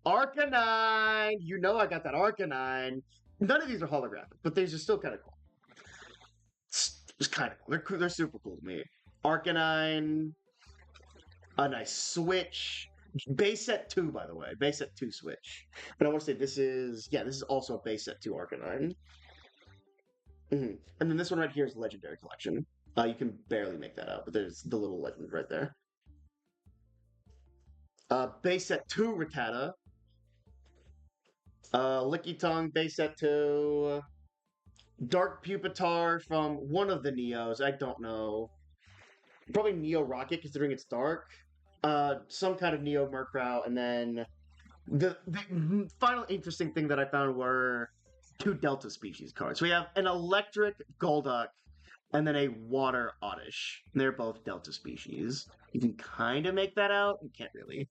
Arcanine! You know I got that Arcanine. None of these are holographic, but these are still kind of cool. It's kind of cool. They're super cool to me. Arcanine. A nice Switch. Base set 2, by the way. Base set 2 Switch. But I want to say this is also a base set 2 Arcanine. And then this one right here is Legendary Collection. You can barely make that out, but there's the little legend right there. Base set 2 Rattata. Licky Tongue, base set 2. Dark Pupitar from one of the Neos. I don't know. Probably Neo Rocket, considering it's dark. Some kind of Neo Murkrow, and then the final interesting thing that I found were 2 Delta species cards. So we have an Electric Golduck, and then a Water Oddish. They're both Delta species. You can kind of make that out. You can't really.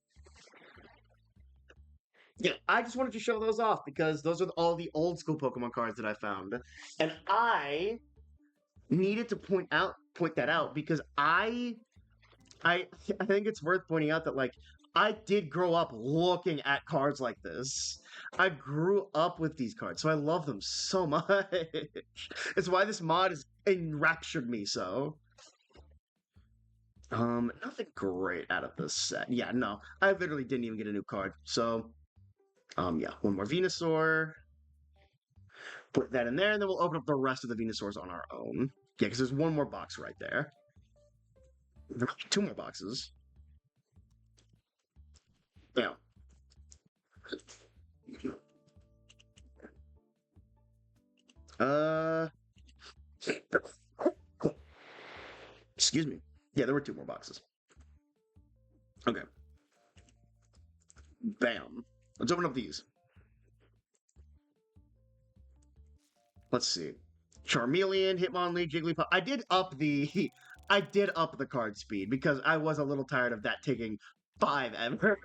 Yeah, I just wanted to show those off because those are all the old school Pokemon cards that I found. And I needed to point that out because I think it's worth pointing out that like I did grow up looking at cards like this. I grew up with these cards, so I love them so much. It's why this mod has enraptured me so. Nothing great out of this set. Yeah, no. I literally didn't even get a new card. So, yeah, one more Venusaur. Put that in there, and then we'll open up the rest of the Venusaurs on our own. Yeah, because there's one more box right there. 2 more boxes. Yeah. Excuse me. Yeah, there were 2 more boxes. Okay. Bam. Let's open up these. Let's see. Charmeleon, Hitmonlee, Jigglypuff. I did up the card speed because I was a little tired of that taking 5 ever.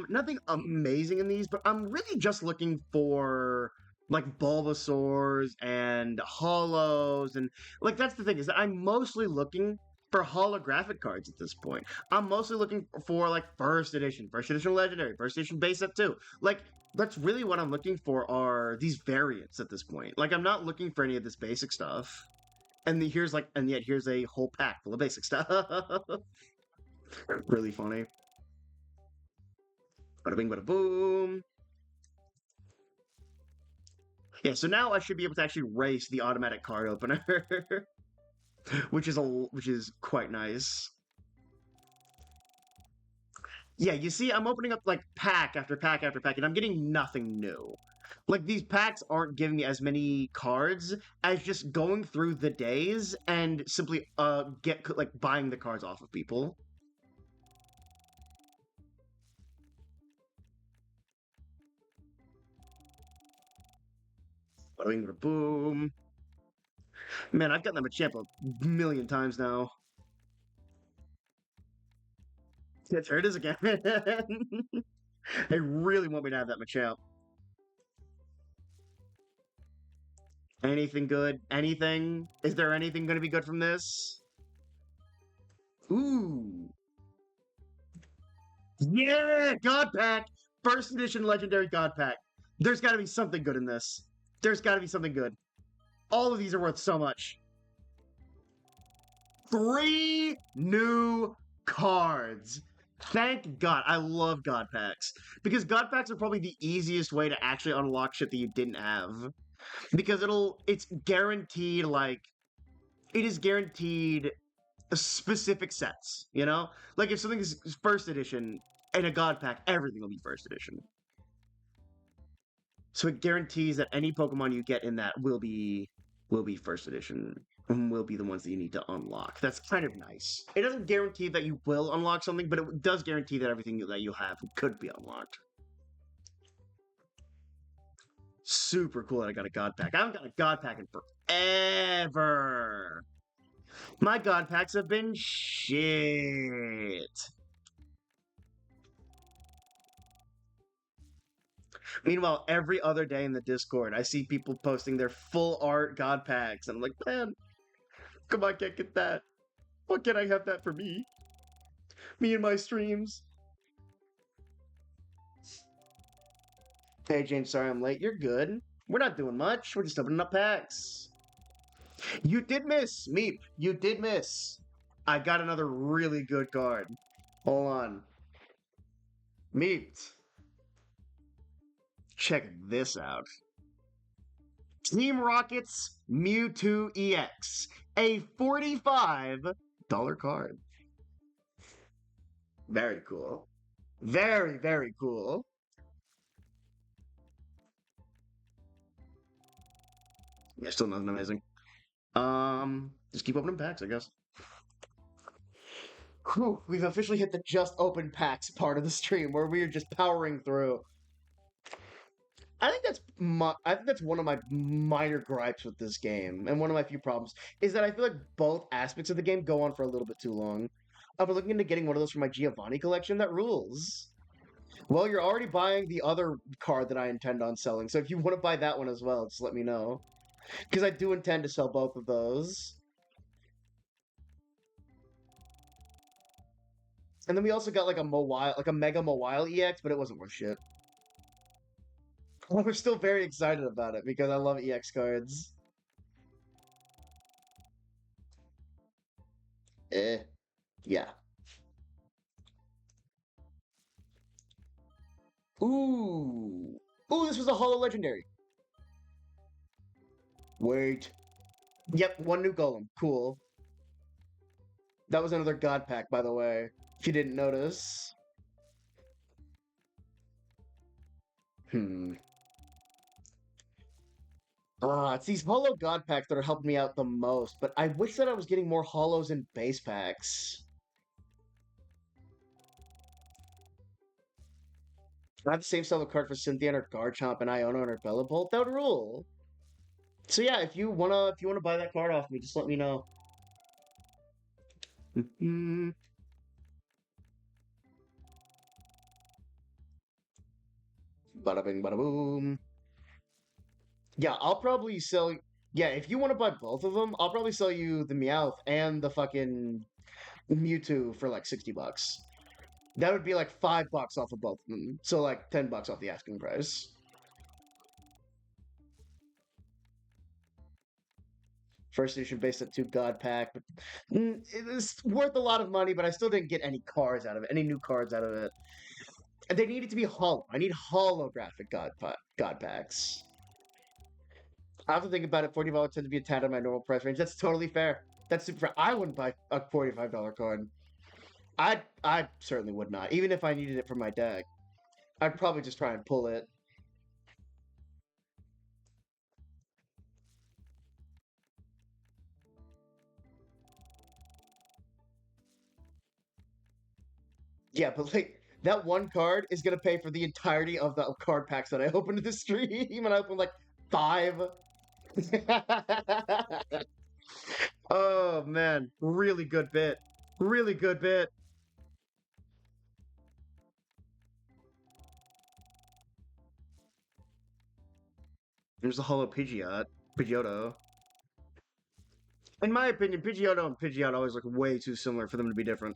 Nothing amazing in these, but I'm really just looking for like Bulbasaurs and Holos, and like that's the thing is that I'm mostly looking for holographic cards at this point. I'm mostly looking for like first edition legendary, first edition base set 2. Like that's really what I'm looking for are these variants at this point. Like I'm not looking for any of this basic stuff. And here's a whole pack full of basic stuff. Really funny. Bada bing, bada boom. Yeah, so now I should be able to actually race the automatic card opener, which is quite nice. Yeah, you see, I'm opening up like pack after pack after pack, and I'm getting nothing new. Like these packs aren't giving me as many cards as just going through the days and simply buying the cards off of people. Boom. Man, I've gotten that Machamp a million times now. Yeah, there it is again. They really want me to have that Machamp. Anything good? Anything? Is there anything going to be good from this? Ooh. Yeah! God Pack! First edition Legendary God Pack. There's got to be something good in this. There's got to be something good. All of these are worth so much. 3 new cards. Thank God. I love God Packs. Because God Packs are probably the easiest way to actually unlock shit that you didn't have. Because it's guaranteed, like, it is guaranteed specific sets, you know? Like, if something is first edition in a God Pack, everything will be first edition. So it guarantees that any Pokemon you get in that will be first edition and will be the ones that you need to unlock. That's kind of nice. It doesn't guarantee that you will unlock something, but it does guarantee that everything that you have could be unlocked. Super cool that I got a God Pack. I haven't got a God Pack in forever. My God Packs have been shit. Meanwhile, every other day in the Discord, I see people posting their full art God Packs, and I'm like, man, come on, can't get that. Why can't I have that for me? Me and my streams. Hey, Jane, sorry I'm late. You're good. We're not doing much. We're just opening up packs. You did miss, Meep. You did miss. I got another really good card. Hold on. Meep. Check this out. Team Rocket's Mewtwo EX. A $45 card. Very cool. Very, very cool. Yeah, still nothing amazing. Just keep opening packs, I guess. Whew, we've officially hit the just open packs part of the stream where we are just powering through. I think that's one of my minor gripes with this game, and one of my few problems is that I feel like both aspects of the game go on for a little bit too long. I've been looking into getting one of those for my Giovanni collection. That rules. Well, you're already buying the other card that I intend on selling, so if you want to buy that one as well, just let me know. Because I do intend to sell both of those. And then we also got like a Mega Mawile EX, but it wasn't worth shit. We're still very excited about it because I love EX cards. Yeah. Ooh. Ooh, this was a Holo Legendary. Wait. Yep, one new Golem. Cool. That was another God Pack, by the way, if you didn't notice. It's these Holo God Packs that are helping me out the most, but I wish that I was getting more Holos and base packs. I have the same style of card for Cynthia and her Garchomp and Iona and her Bellabolt. That would rule. So yeah, if you wanna buy that card off me, just let me know. Bada bing, bada boom. Yeah, I'll probably sell. Yeah, if you want to buy both of them, I'll probably sell you the Meowth and the fucking Mewtwo for like $60. That would be like $5 off of both of them. So like $10 off the asking price. First edition based at 2 God Pack, but it is worth a lot of money, but I still didn't get any cards out of it, any new cards out of it. And they needed to be holo. I need holographic God Packs. I have to think about it. $40 tends to be a tad on my normal price range. That's totally fair. That's super fair. I wouldn't buy a $45 card. I certainly would not. Even if I needed it for my deck, I'd probably just try and pull it. Yeah, but like that one card is gonna pay for the entirety of the card packs that I opened in the stream, and I opened like 5. Oh man, really good bit. Really good bit. There's a Holo Pidgeot. Pidgeotto. In my opinion, Pidgeotto and Pidgeot always look way too similar for them to be different.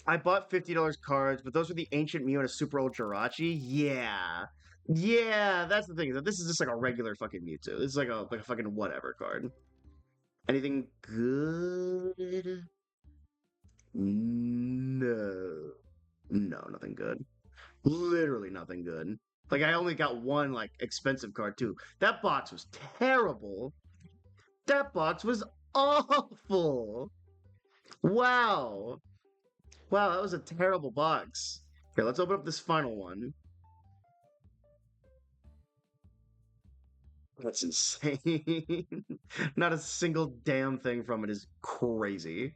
I bought $50 cards, but those were the Ancient Mew and a Super Old Jirachi. Yeah. Yeah, that's the thing. This is just like a regular fucking Mewtwo. This is like a fucking whatever card. Anything good? No. No, nothing good. Literally nothing good. Like I only got one like expensive card too. That box was terrible. That box was awful. Wow. Wow, that was a terrible box. Here, let's open up this final one. That's insane. Not a single damn thing from it is crazy.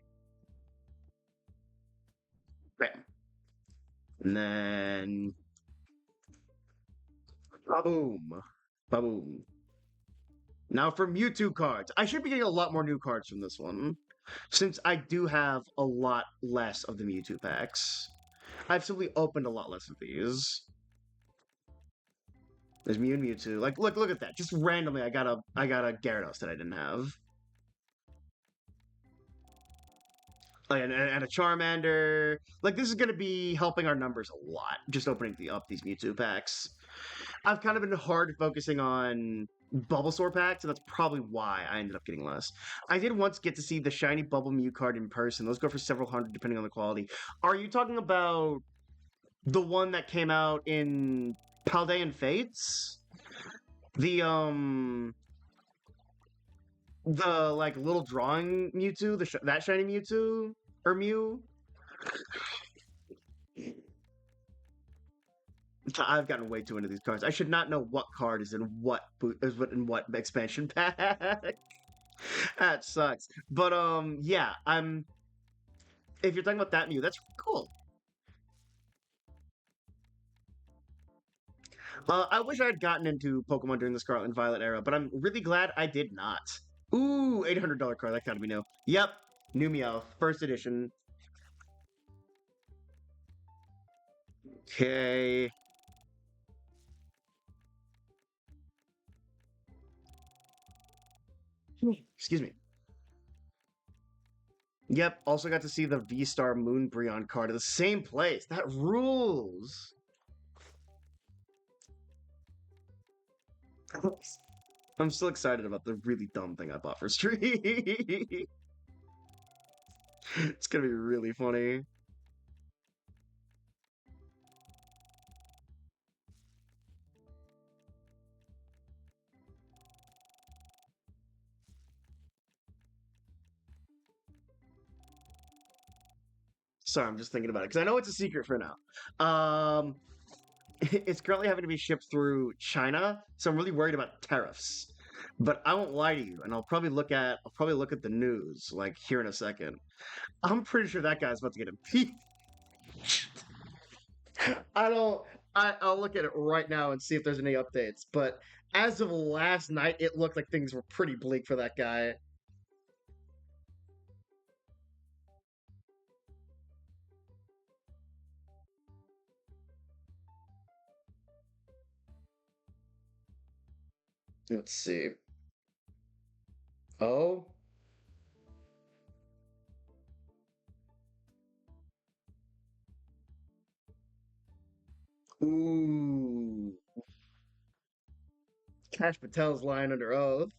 Bam. And then boom. Boom. Now for Mewtwo cards. I should be getting a lot more new cards from this one, since I do have a lot less of the Mewtwo packs. I've simply opened a lot less of these. There's Mew and Mewtwo. Like, look at that. Just randomly, I got a Gyarados that I didn't have. Like, and a Charmander. Like, this is going to be helping our numbers a lot, just opening up these Mewtwo packs. I've kind of been hard focusing on Bulbasaur packs, and that's probably why I ended up getting less. I did once get to see the shiny Bubble Mew card in person. Those go for several hundred, depending on the quality. Are you talking about the one that came out in Paldean Fates? The like little drawing Mewtwo, that shiny Mewtwo or Mew. I've gotten way too into these cards. I should not know what card is in what expansion pack. That sucks. But yeah, if you're talking about that Mew, that's cool. I wish I had gotten into Pokemon during the Scarlet and Violet era, but I'm really glad I did not. Ooh, $800 card. That gotta be new. Yep, new Meowth, first edition. Okay. Excuse me. Yep, also got to see the V-Star Moonbreon card in the same place. That rules. I'm still excited about the really dumb thing I bought for stream. It's gonna be really funny. Sorry, I'm just thinking about it because I know it's a secret for now. It's currently having to be shipped through China, so I'm really worried about tariffs. But I won't lie to you, and I'll probably look at the news like here in a second. I'm pretty sure that guy's about to get impeached. I don't. I'll look at it right now and see if there's any updates. But as of last night, it looked like things were pretty bleak for that guy. Let's see. Oh. Ooh. Cash Patel's lying under oath.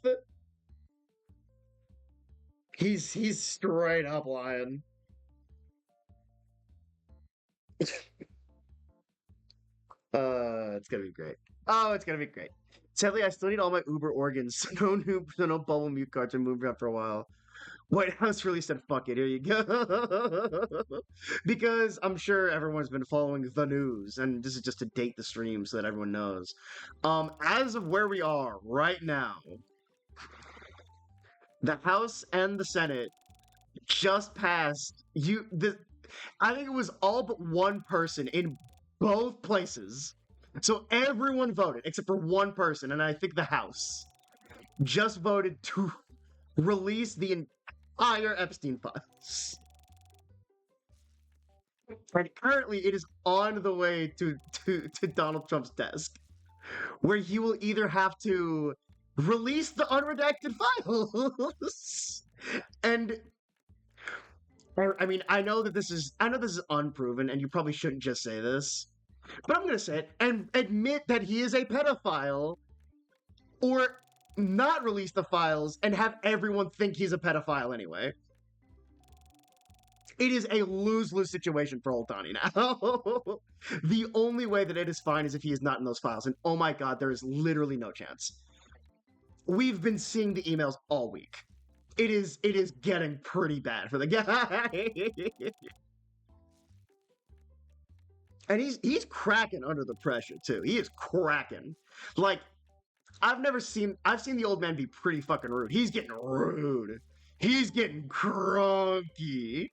He's straight up lying. It's gonna be great. Oh, it's gonna be great. Sadly, I still need all my Uber organs. So no bubble mute cards are moved around for a while. White House really said, "Fuck it, here you go." Because I'm sure everyone's been following the news, and this is just to date the stream so that everyone knows. As of where we are right now, the House and the Senate just passed. I think it was all but one person in both places. So everyone voted except for one person, and I think the House just voted to release the entire Epstein files. And currently, it is on the way to Donald Trump's desk, where he will either have to release the unredacted files. And I mean, I know this is unproven, and you probably shouldn't just say this, but I'm gonna say it and admit that he is a pedophile, or not release the files and have everyone think he's a pedophile anyway. It is a lose-lose situation for Oltani now. The only way that it is fine is if he is not in those files, and oh my god, there is literally no chance. We've been seeing the emails all week. It is getting pretty bad for the guy. And he's cracking under the pressure too. He is cracking. Like, I've seen the old man be pretty fucking rude. He's getting rude. He's getting crunky.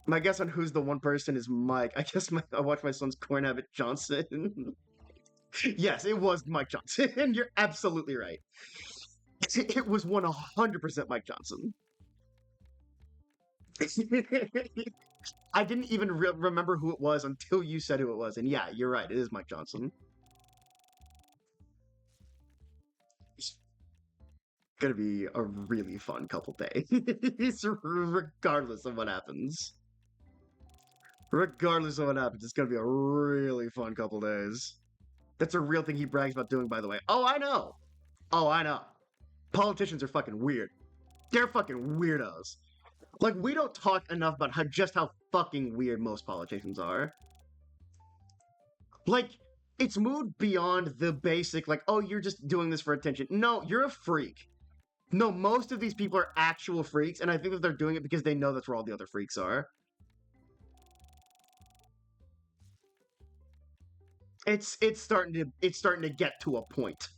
My guess on who's the one person is Mike. I guess I watched my son's corn habit Johnson. Yes, it was Mike Johnson. You're absolutely right. It was 100% Mike Johnson. I didn't even remember who it was until you said who it was. And yeah, you're right. It is Mike Johnson. It's gonna be a really fun couple days, regardless of what happens. Regardless of what happens, it's gonna be a really fun couple days. That's a real thing he brags about doing, by the way. Oh, I know. Oh, I know. Politicians are fucking weird. They're fucking weirdos. Like, we don't talk enough about just how fucking weird most politicians are. Like, it's moved beyond the basic, like, oh, you're just doing this for attention. No, you're a freak. No, most of these people are actual freaks, and I think that they're doing it because they know that's where all the other freaks are. It's starting to get to a point.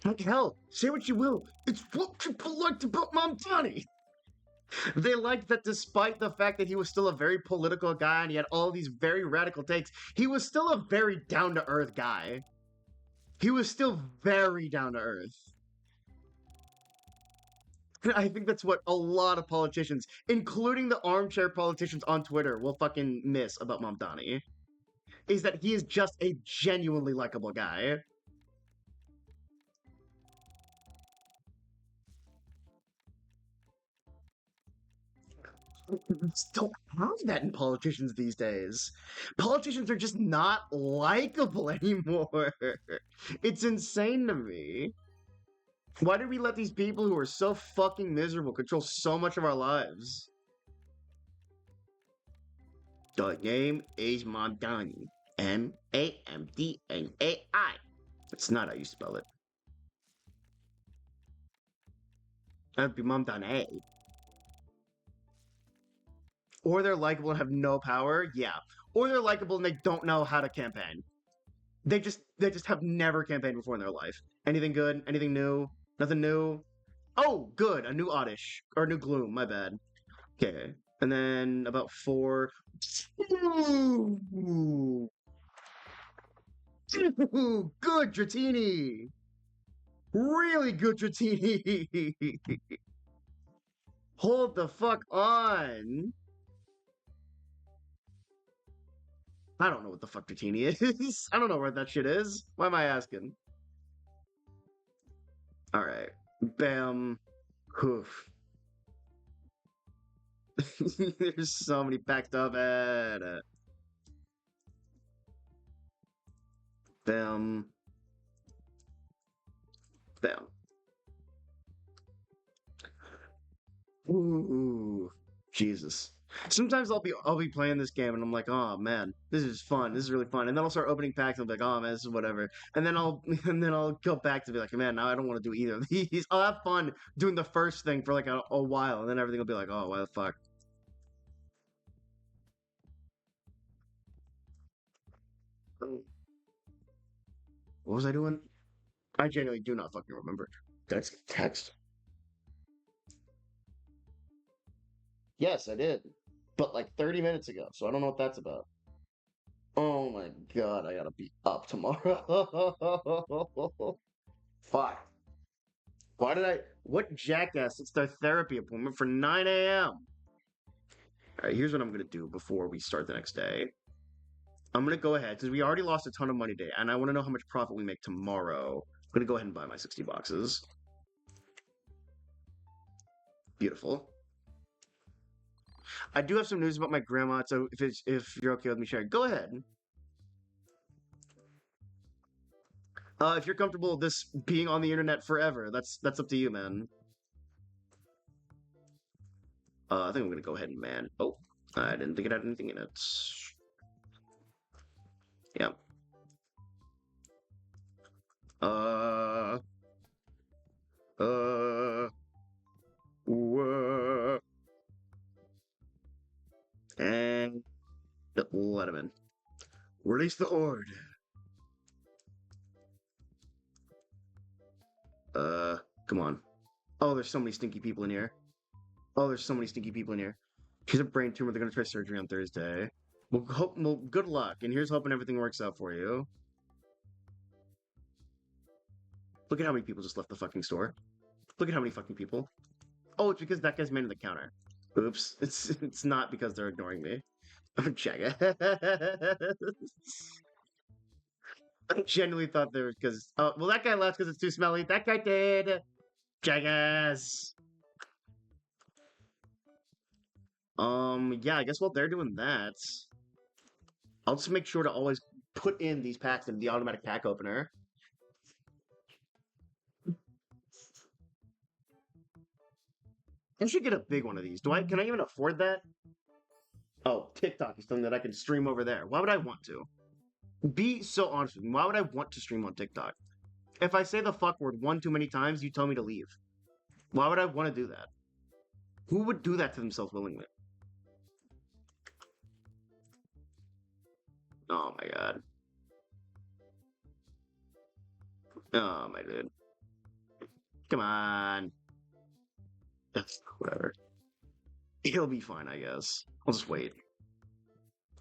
Like, hell, say what you will. It's what people liked about Mamdani. They liked that despite the fact that he was still a very political guy and he had all these very radical takes, he was still a very down-to-earth guy. He was still very down-to-earth. I think that's what a lot of politicians, including the armchair politicians on Twitter, will fucking miss about Mamdani. Is that he is just a genuinely likable guy. Don't have that in politicians these days. Politicians are just not likable anymore. It's insane to me. Why did we let these people who are so fucking miserable control so much of our lives? The name is Mamdani. Mamdani. That's not how you spell it. That'd be Mamdani. Or they're likable and have no power, yeah. Or they're likable and they don't know how to campaign. They just have never campaigned before in their life. Anything good? Anything new? Nothing new? Oh, good. A new Oddish. Or a new Gloom, my bad. Okay. And then about 4. Ooh. Ooh, good Dratini. Really good Dratini. Hold the fuck on. I don't know what the fuck Dratini is. I don't know where that shit is. Why am I asking? Alright. Bam. Hoof. There's so many packed up at Bam. Bam. Ooh. Jesus. Sometimes I'll be playing this game and I'm like, oh man, this is fun. This is really fun. And then I'll start opening packs and I'll be like, oh man, this is whatever. And then I'll go back to be like, man, now I don't want to do either of these. I'll have fun doing the first thing for like a while, and then everything will be like, oh, why the fuck? What was I doing? I genuinely do not fucking remember. Did I text? Yes, I did. But like 30 minutes ago, so I don't know what that's about. Oh my god, I gotta be up tomorrow. Fuck. What jackass sets their therapy appointment for 9 a.m.? Alright, here's what I'm gonna do before we start the next day. I'm gonna go ahead, because we already lost a ton of money today, and I want to know how much profit we make tomorrow. I'm gonna go ahead and buy my 60 boxes. Beautiful. I do have some news about my grandma, so if you're okay with me sharing, go ahead. If you're comfortable with this being on the internet forever, that's up to you, man. I think I'm gonna go ahead and man. Oh, I didn't think it had anything in it. Yeah. Uh. Whoa. And let him in. Release the horde. Come on. Oh, there's so many stinky people in here. Oh, there's so many stinky people in here. She's a brain tumor. They're gonna try surgery on Thursday. Well, good luck. And here's hoping everything works out for you. Look at how many people just left the fucking store. Look at how many fucking people. Oh, it's because that guy's manning the counter. Oops. It's not because they're ignoring me. I'm checking. I genuinely thought there was because well, that guy left because it's too smelly. That guy did. Jackass. Yeah, I guess while they're doing that, I'll just make sure to always put in these packs in the automatic pack opener. I should get a big one of these. Can I even afford that? Oh, TikTok is something that I can stream over there. Why would I want to? Be so honest with me. Why would I want to stream on TikTok? If I say the fuck word one too many times, you tell me to leave. Why would I want to do that? Who would do that to themselves willingly? Oh my god. Oh my dude. Come on. That's whatever. He'll be fine, I guess. I'll just wait.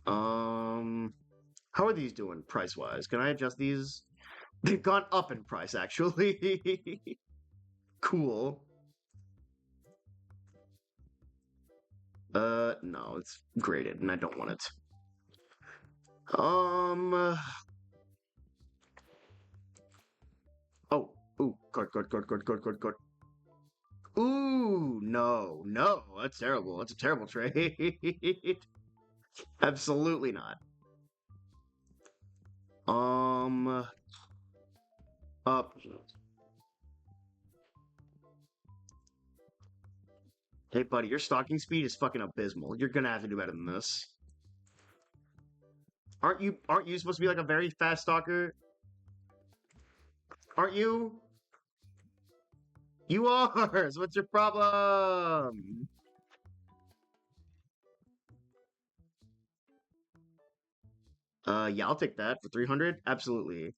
How are these doing price-wise? Can I adjust these? They've gone up in price, actually. Cool. No, it's graded, and I don't want it. Oh, ooh, card. Ooh, no, that's terrible. That's a terrible trade. Absolutely not. Up. Hey, buddy, your stalking speed is fucking abysmal. You're gonna have to do better than this. Aren't you supposed to be like a very fast stalker? Aren't you? You are! So what's your problem? Yeah, I'll take that for 300. Absolutely.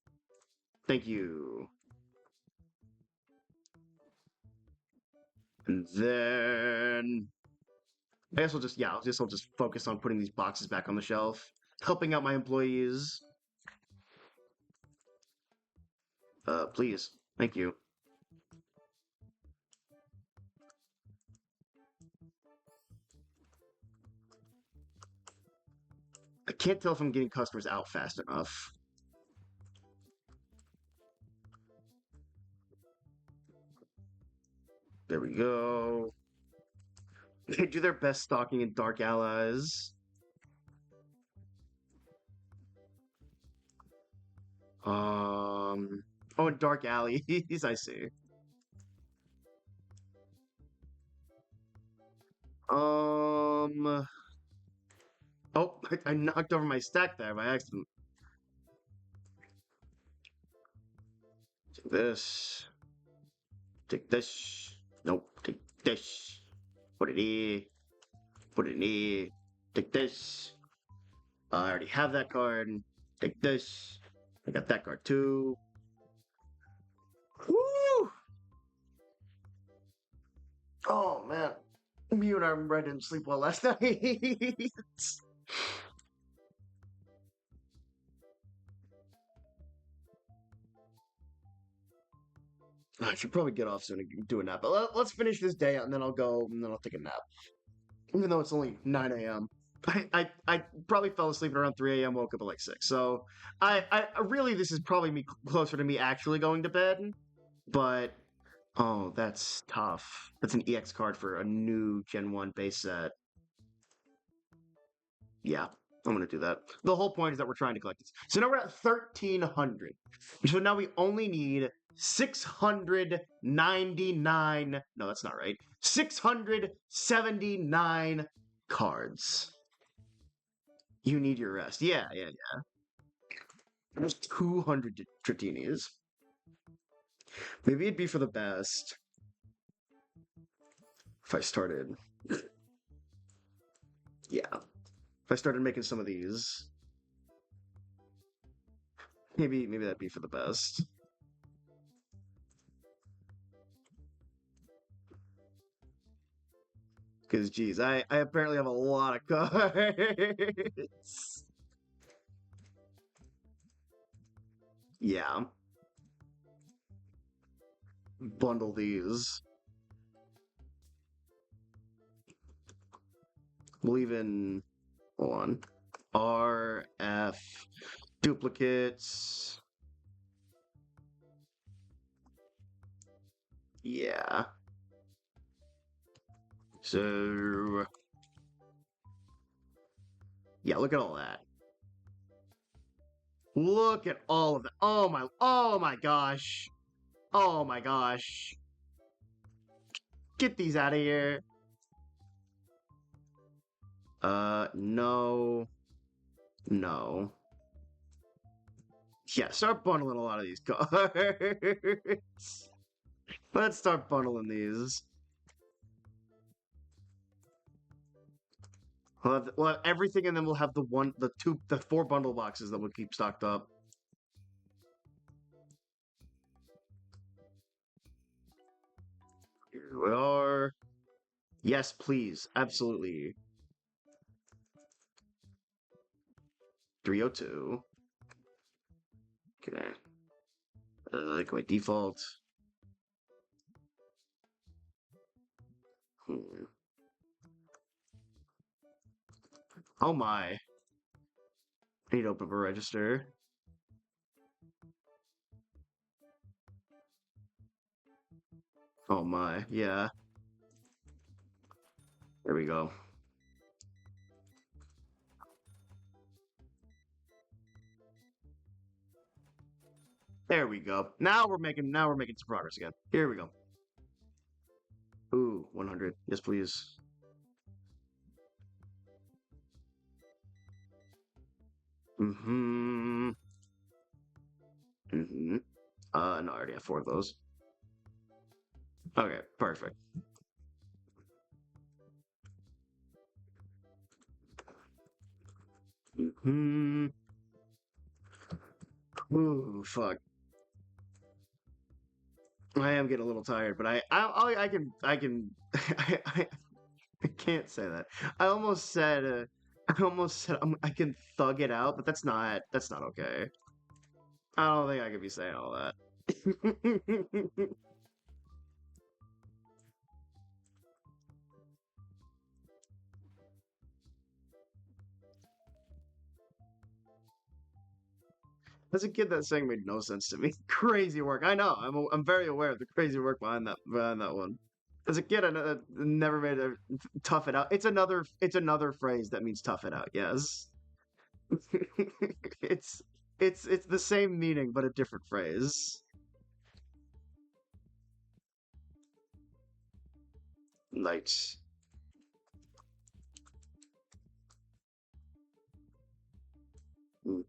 Thank you. And then I guess I'll just focus on putting these boxes back on the shelf, helping out my employees. Please. Thank you. I can't tell if I'm getting customers out fast enough. There we go. They do their best stalking in Dark Allies. Oh, in Dark Alleys, I see. Oh, I knocked over my stack there by accident. Take this. Take this. Nope. Take this. Put it here. Put it here. Take this. I already have that card. Take this. I got that card too. Woo! Oh man. Me and I didn't sleep well last night. I should probably get off soon and do a nap. But let's finish this day out and then I'll go and then I'll take a nap. Even though it's only 9 a.m. I probably fell asleep at around 3 a.m., woke up at like 6. So I really, this is probably me closer to me actually going to bed. But oh, that's tough. That's an EX card for a new Gen 1 base set. Yeah, I'm gonna do that. The whole point is that we're trying to collect this. So now we're at 1,300. So now we only need 699. No, that's not right. 679 cards. You need your rest. Yeah. There's 200 Tritinis. Maybe it'd be for the best if I started. Yeah. If I started making some of these. Maybe that'd be for the best. Because, geez, I apparently have a lot of cards. Yeah. Bundle these. We'll even... Hold on. RF duplicates. Yeah. So... Yeah, look at all that. Look at all of that. Oh my gosh. Oh my gosh. Get these out of here. No. No. Yeah, start bundling a lot of these cards. Let's start bundling these. We'll have everything, and then we'll have the 4 bundle boxes that we'll keep stocked up. Here we are. Yes, please. Absolutely. 302. Okay. Like my default. Oh my. I need to open up a register. Oh my. Yeah. There we go. There we go. Now we're making some progress again. Here we go. Ooh, 100. Yes, please. Mm-hmm. Mm-hmm. No, I already have 4 of those. Okay, perfect. Mm-hmm. Ooh, fuck. I am getting a little tired, but I can I can't say that. I almost said I can thug it out, but that's not okay. I don't think I could be saying all that. As a kid, that saying made no sense to me. Crazy work. I know. I'm very aware of the crazy work behind that one. As a kid, I never made it tough it out. It's another phrase that means tough it out. Yes. it's it's the same meaning but a different phrase. Nice.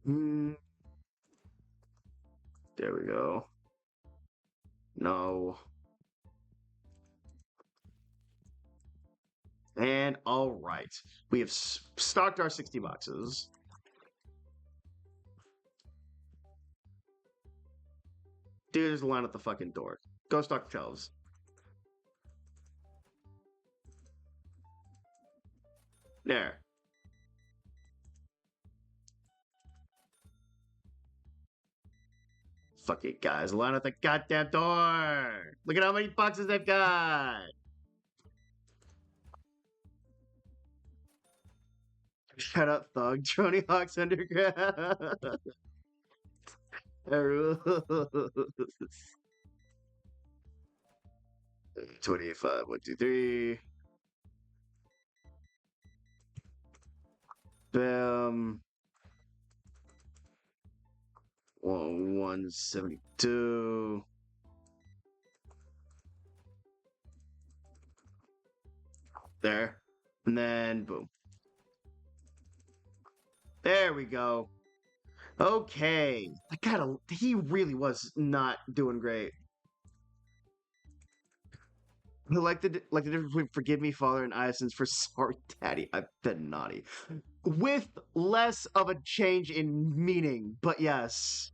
Hmm. There we go. No. And all right, we have stocked our 60 boxes. Dude, there's a line at the fucking door. Go stock the shelves. There. Fuck it, guys. Line at the goddamn door. Look at how many boxes they've got. Shout out Thug, Tony Hawk's Underground. Rules. 25, 1, 2, 3. Bam. 172. There. And then boom. There we go. Okay. He really was not doing great. Like the difference between forgive me, Father, and Iasins for sorry, Daddy, I've been naughty. With less of a change in meaning, but yes.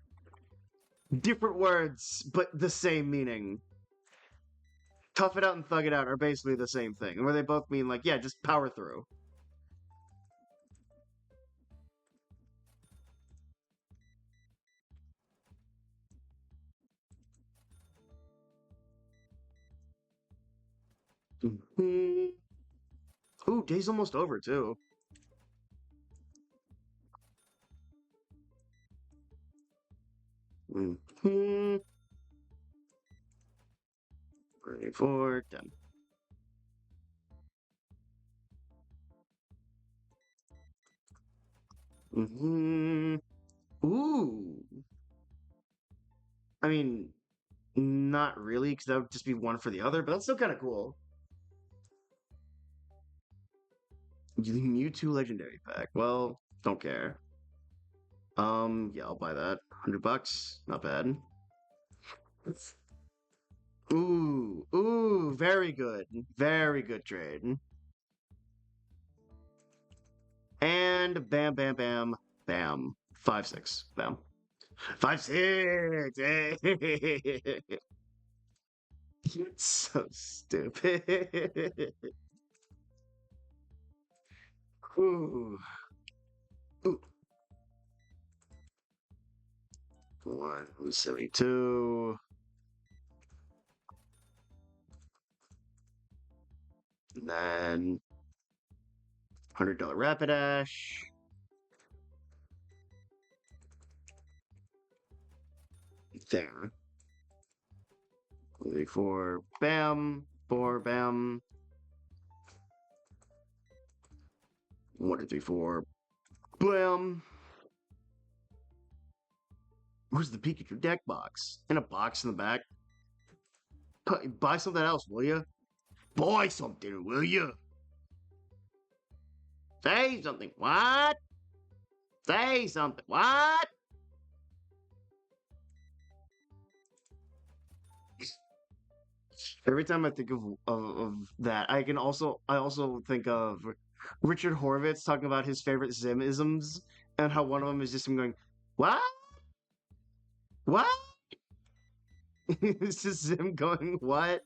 Different words, but the same meaning. Tough it out and thug it out are basically the same thing, where they both mean like, yeah, just power through. Ooh, day's almost over too. Mm-hmm. 34, 10. Mm-hmm. Ooh. I mean, not really, because that would just be one for the other, but that's still kind of cool. Mewtwo Legendary Pack. Well, don't care. Yeah, I'll buy that. $100. Not bad. Ooh, very good. Very good trade. And bam, bam, bam, bam. 5, 6. Bam. 5, 6. Hey. So stupid. Ooh. Ooh. 172. And then $100 Rapidash. There. 4, bam. 4, bam. 1, 2, 3, 4. Bam. Where's the Pikachu deck box? In a box in the back? Buy something else, will you? Buy something, will you? Say something. What? Say something. What? Every time I think of that, I also think of Richard Horvitz talking about his favorite Zim-isms and how one of them is just him going, "What? What?" It's just Zim going, "What?"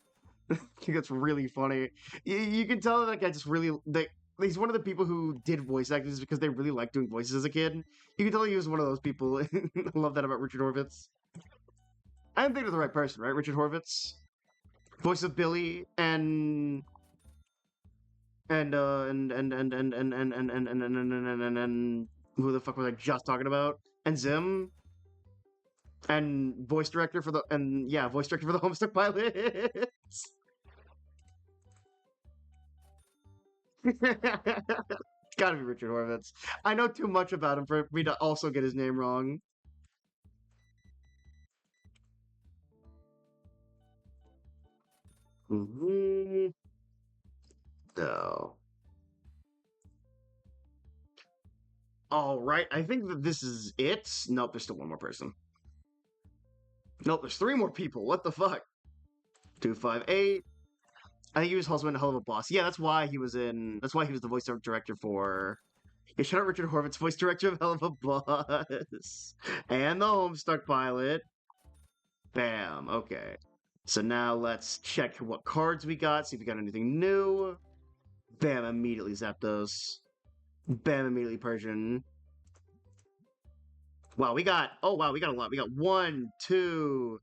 I think that's really funny. You can tell that guy just really he's one of the people who did voice acting because they really liked doing voices as a kid. You can tell he was one of those people. I love that about Richard Horvitz. I'm thinking of the right person, right? Richard Horvitz, voice of Billy, and who the fuck was I just talking about? And Zim, and voice director for the voice director for the Homestuck pilots. Gotta be Richard Horvitz. I know too much about him for me to also get his name wrong. Mm-hmm. No. All right, I think that this is it. Nope, there's still one more person. Nope, there's 3 more people. What the fuck? 258. I think he was also in Hell of a Boss. Yeah, that's why he was in. That's why he was the voice director for. Yeah, shout out Richard Horvitz, voice director of Hell of a Boss, and the Homestuck pilot. Bam. Okay. So now let's check what cards we got. See if we got anything new. Bam. Immediately Zapdos. Bam. Immediately Persian. Wow, we got. Oh wow, we got a lot. We got 1, 2,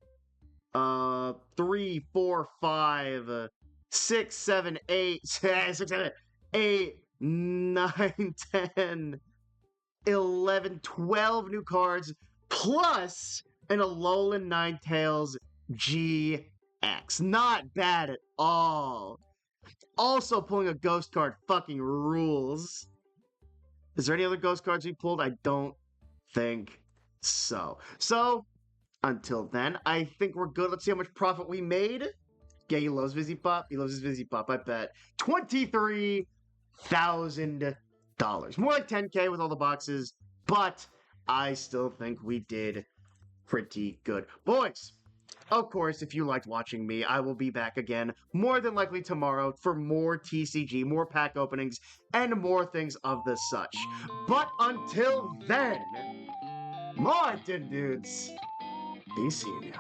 3, 4, 5, 6, 7, 8, 6, 7, 8, 9, 10, 11, 12 new cards, plus an Alolan Ninetales GX. Not bad at all. Also pulling a ghost card fucking rules. Is there any other ghost cards we pulled? I don't think so. So, until then, I think we're good. Let's see how much profit we made. Yeah, he loves Vizzy Pop. He loves his Vizzy Pop, I bet. $23,000. More like 10K with all the boxes, but I still think we did pretty good. Boys, of course, if you liked watching me, I will be back again, more than likely tomorrow, for more TCG, more pack openings, and more things of the such. But until then, Martin dudes, be seeing ya.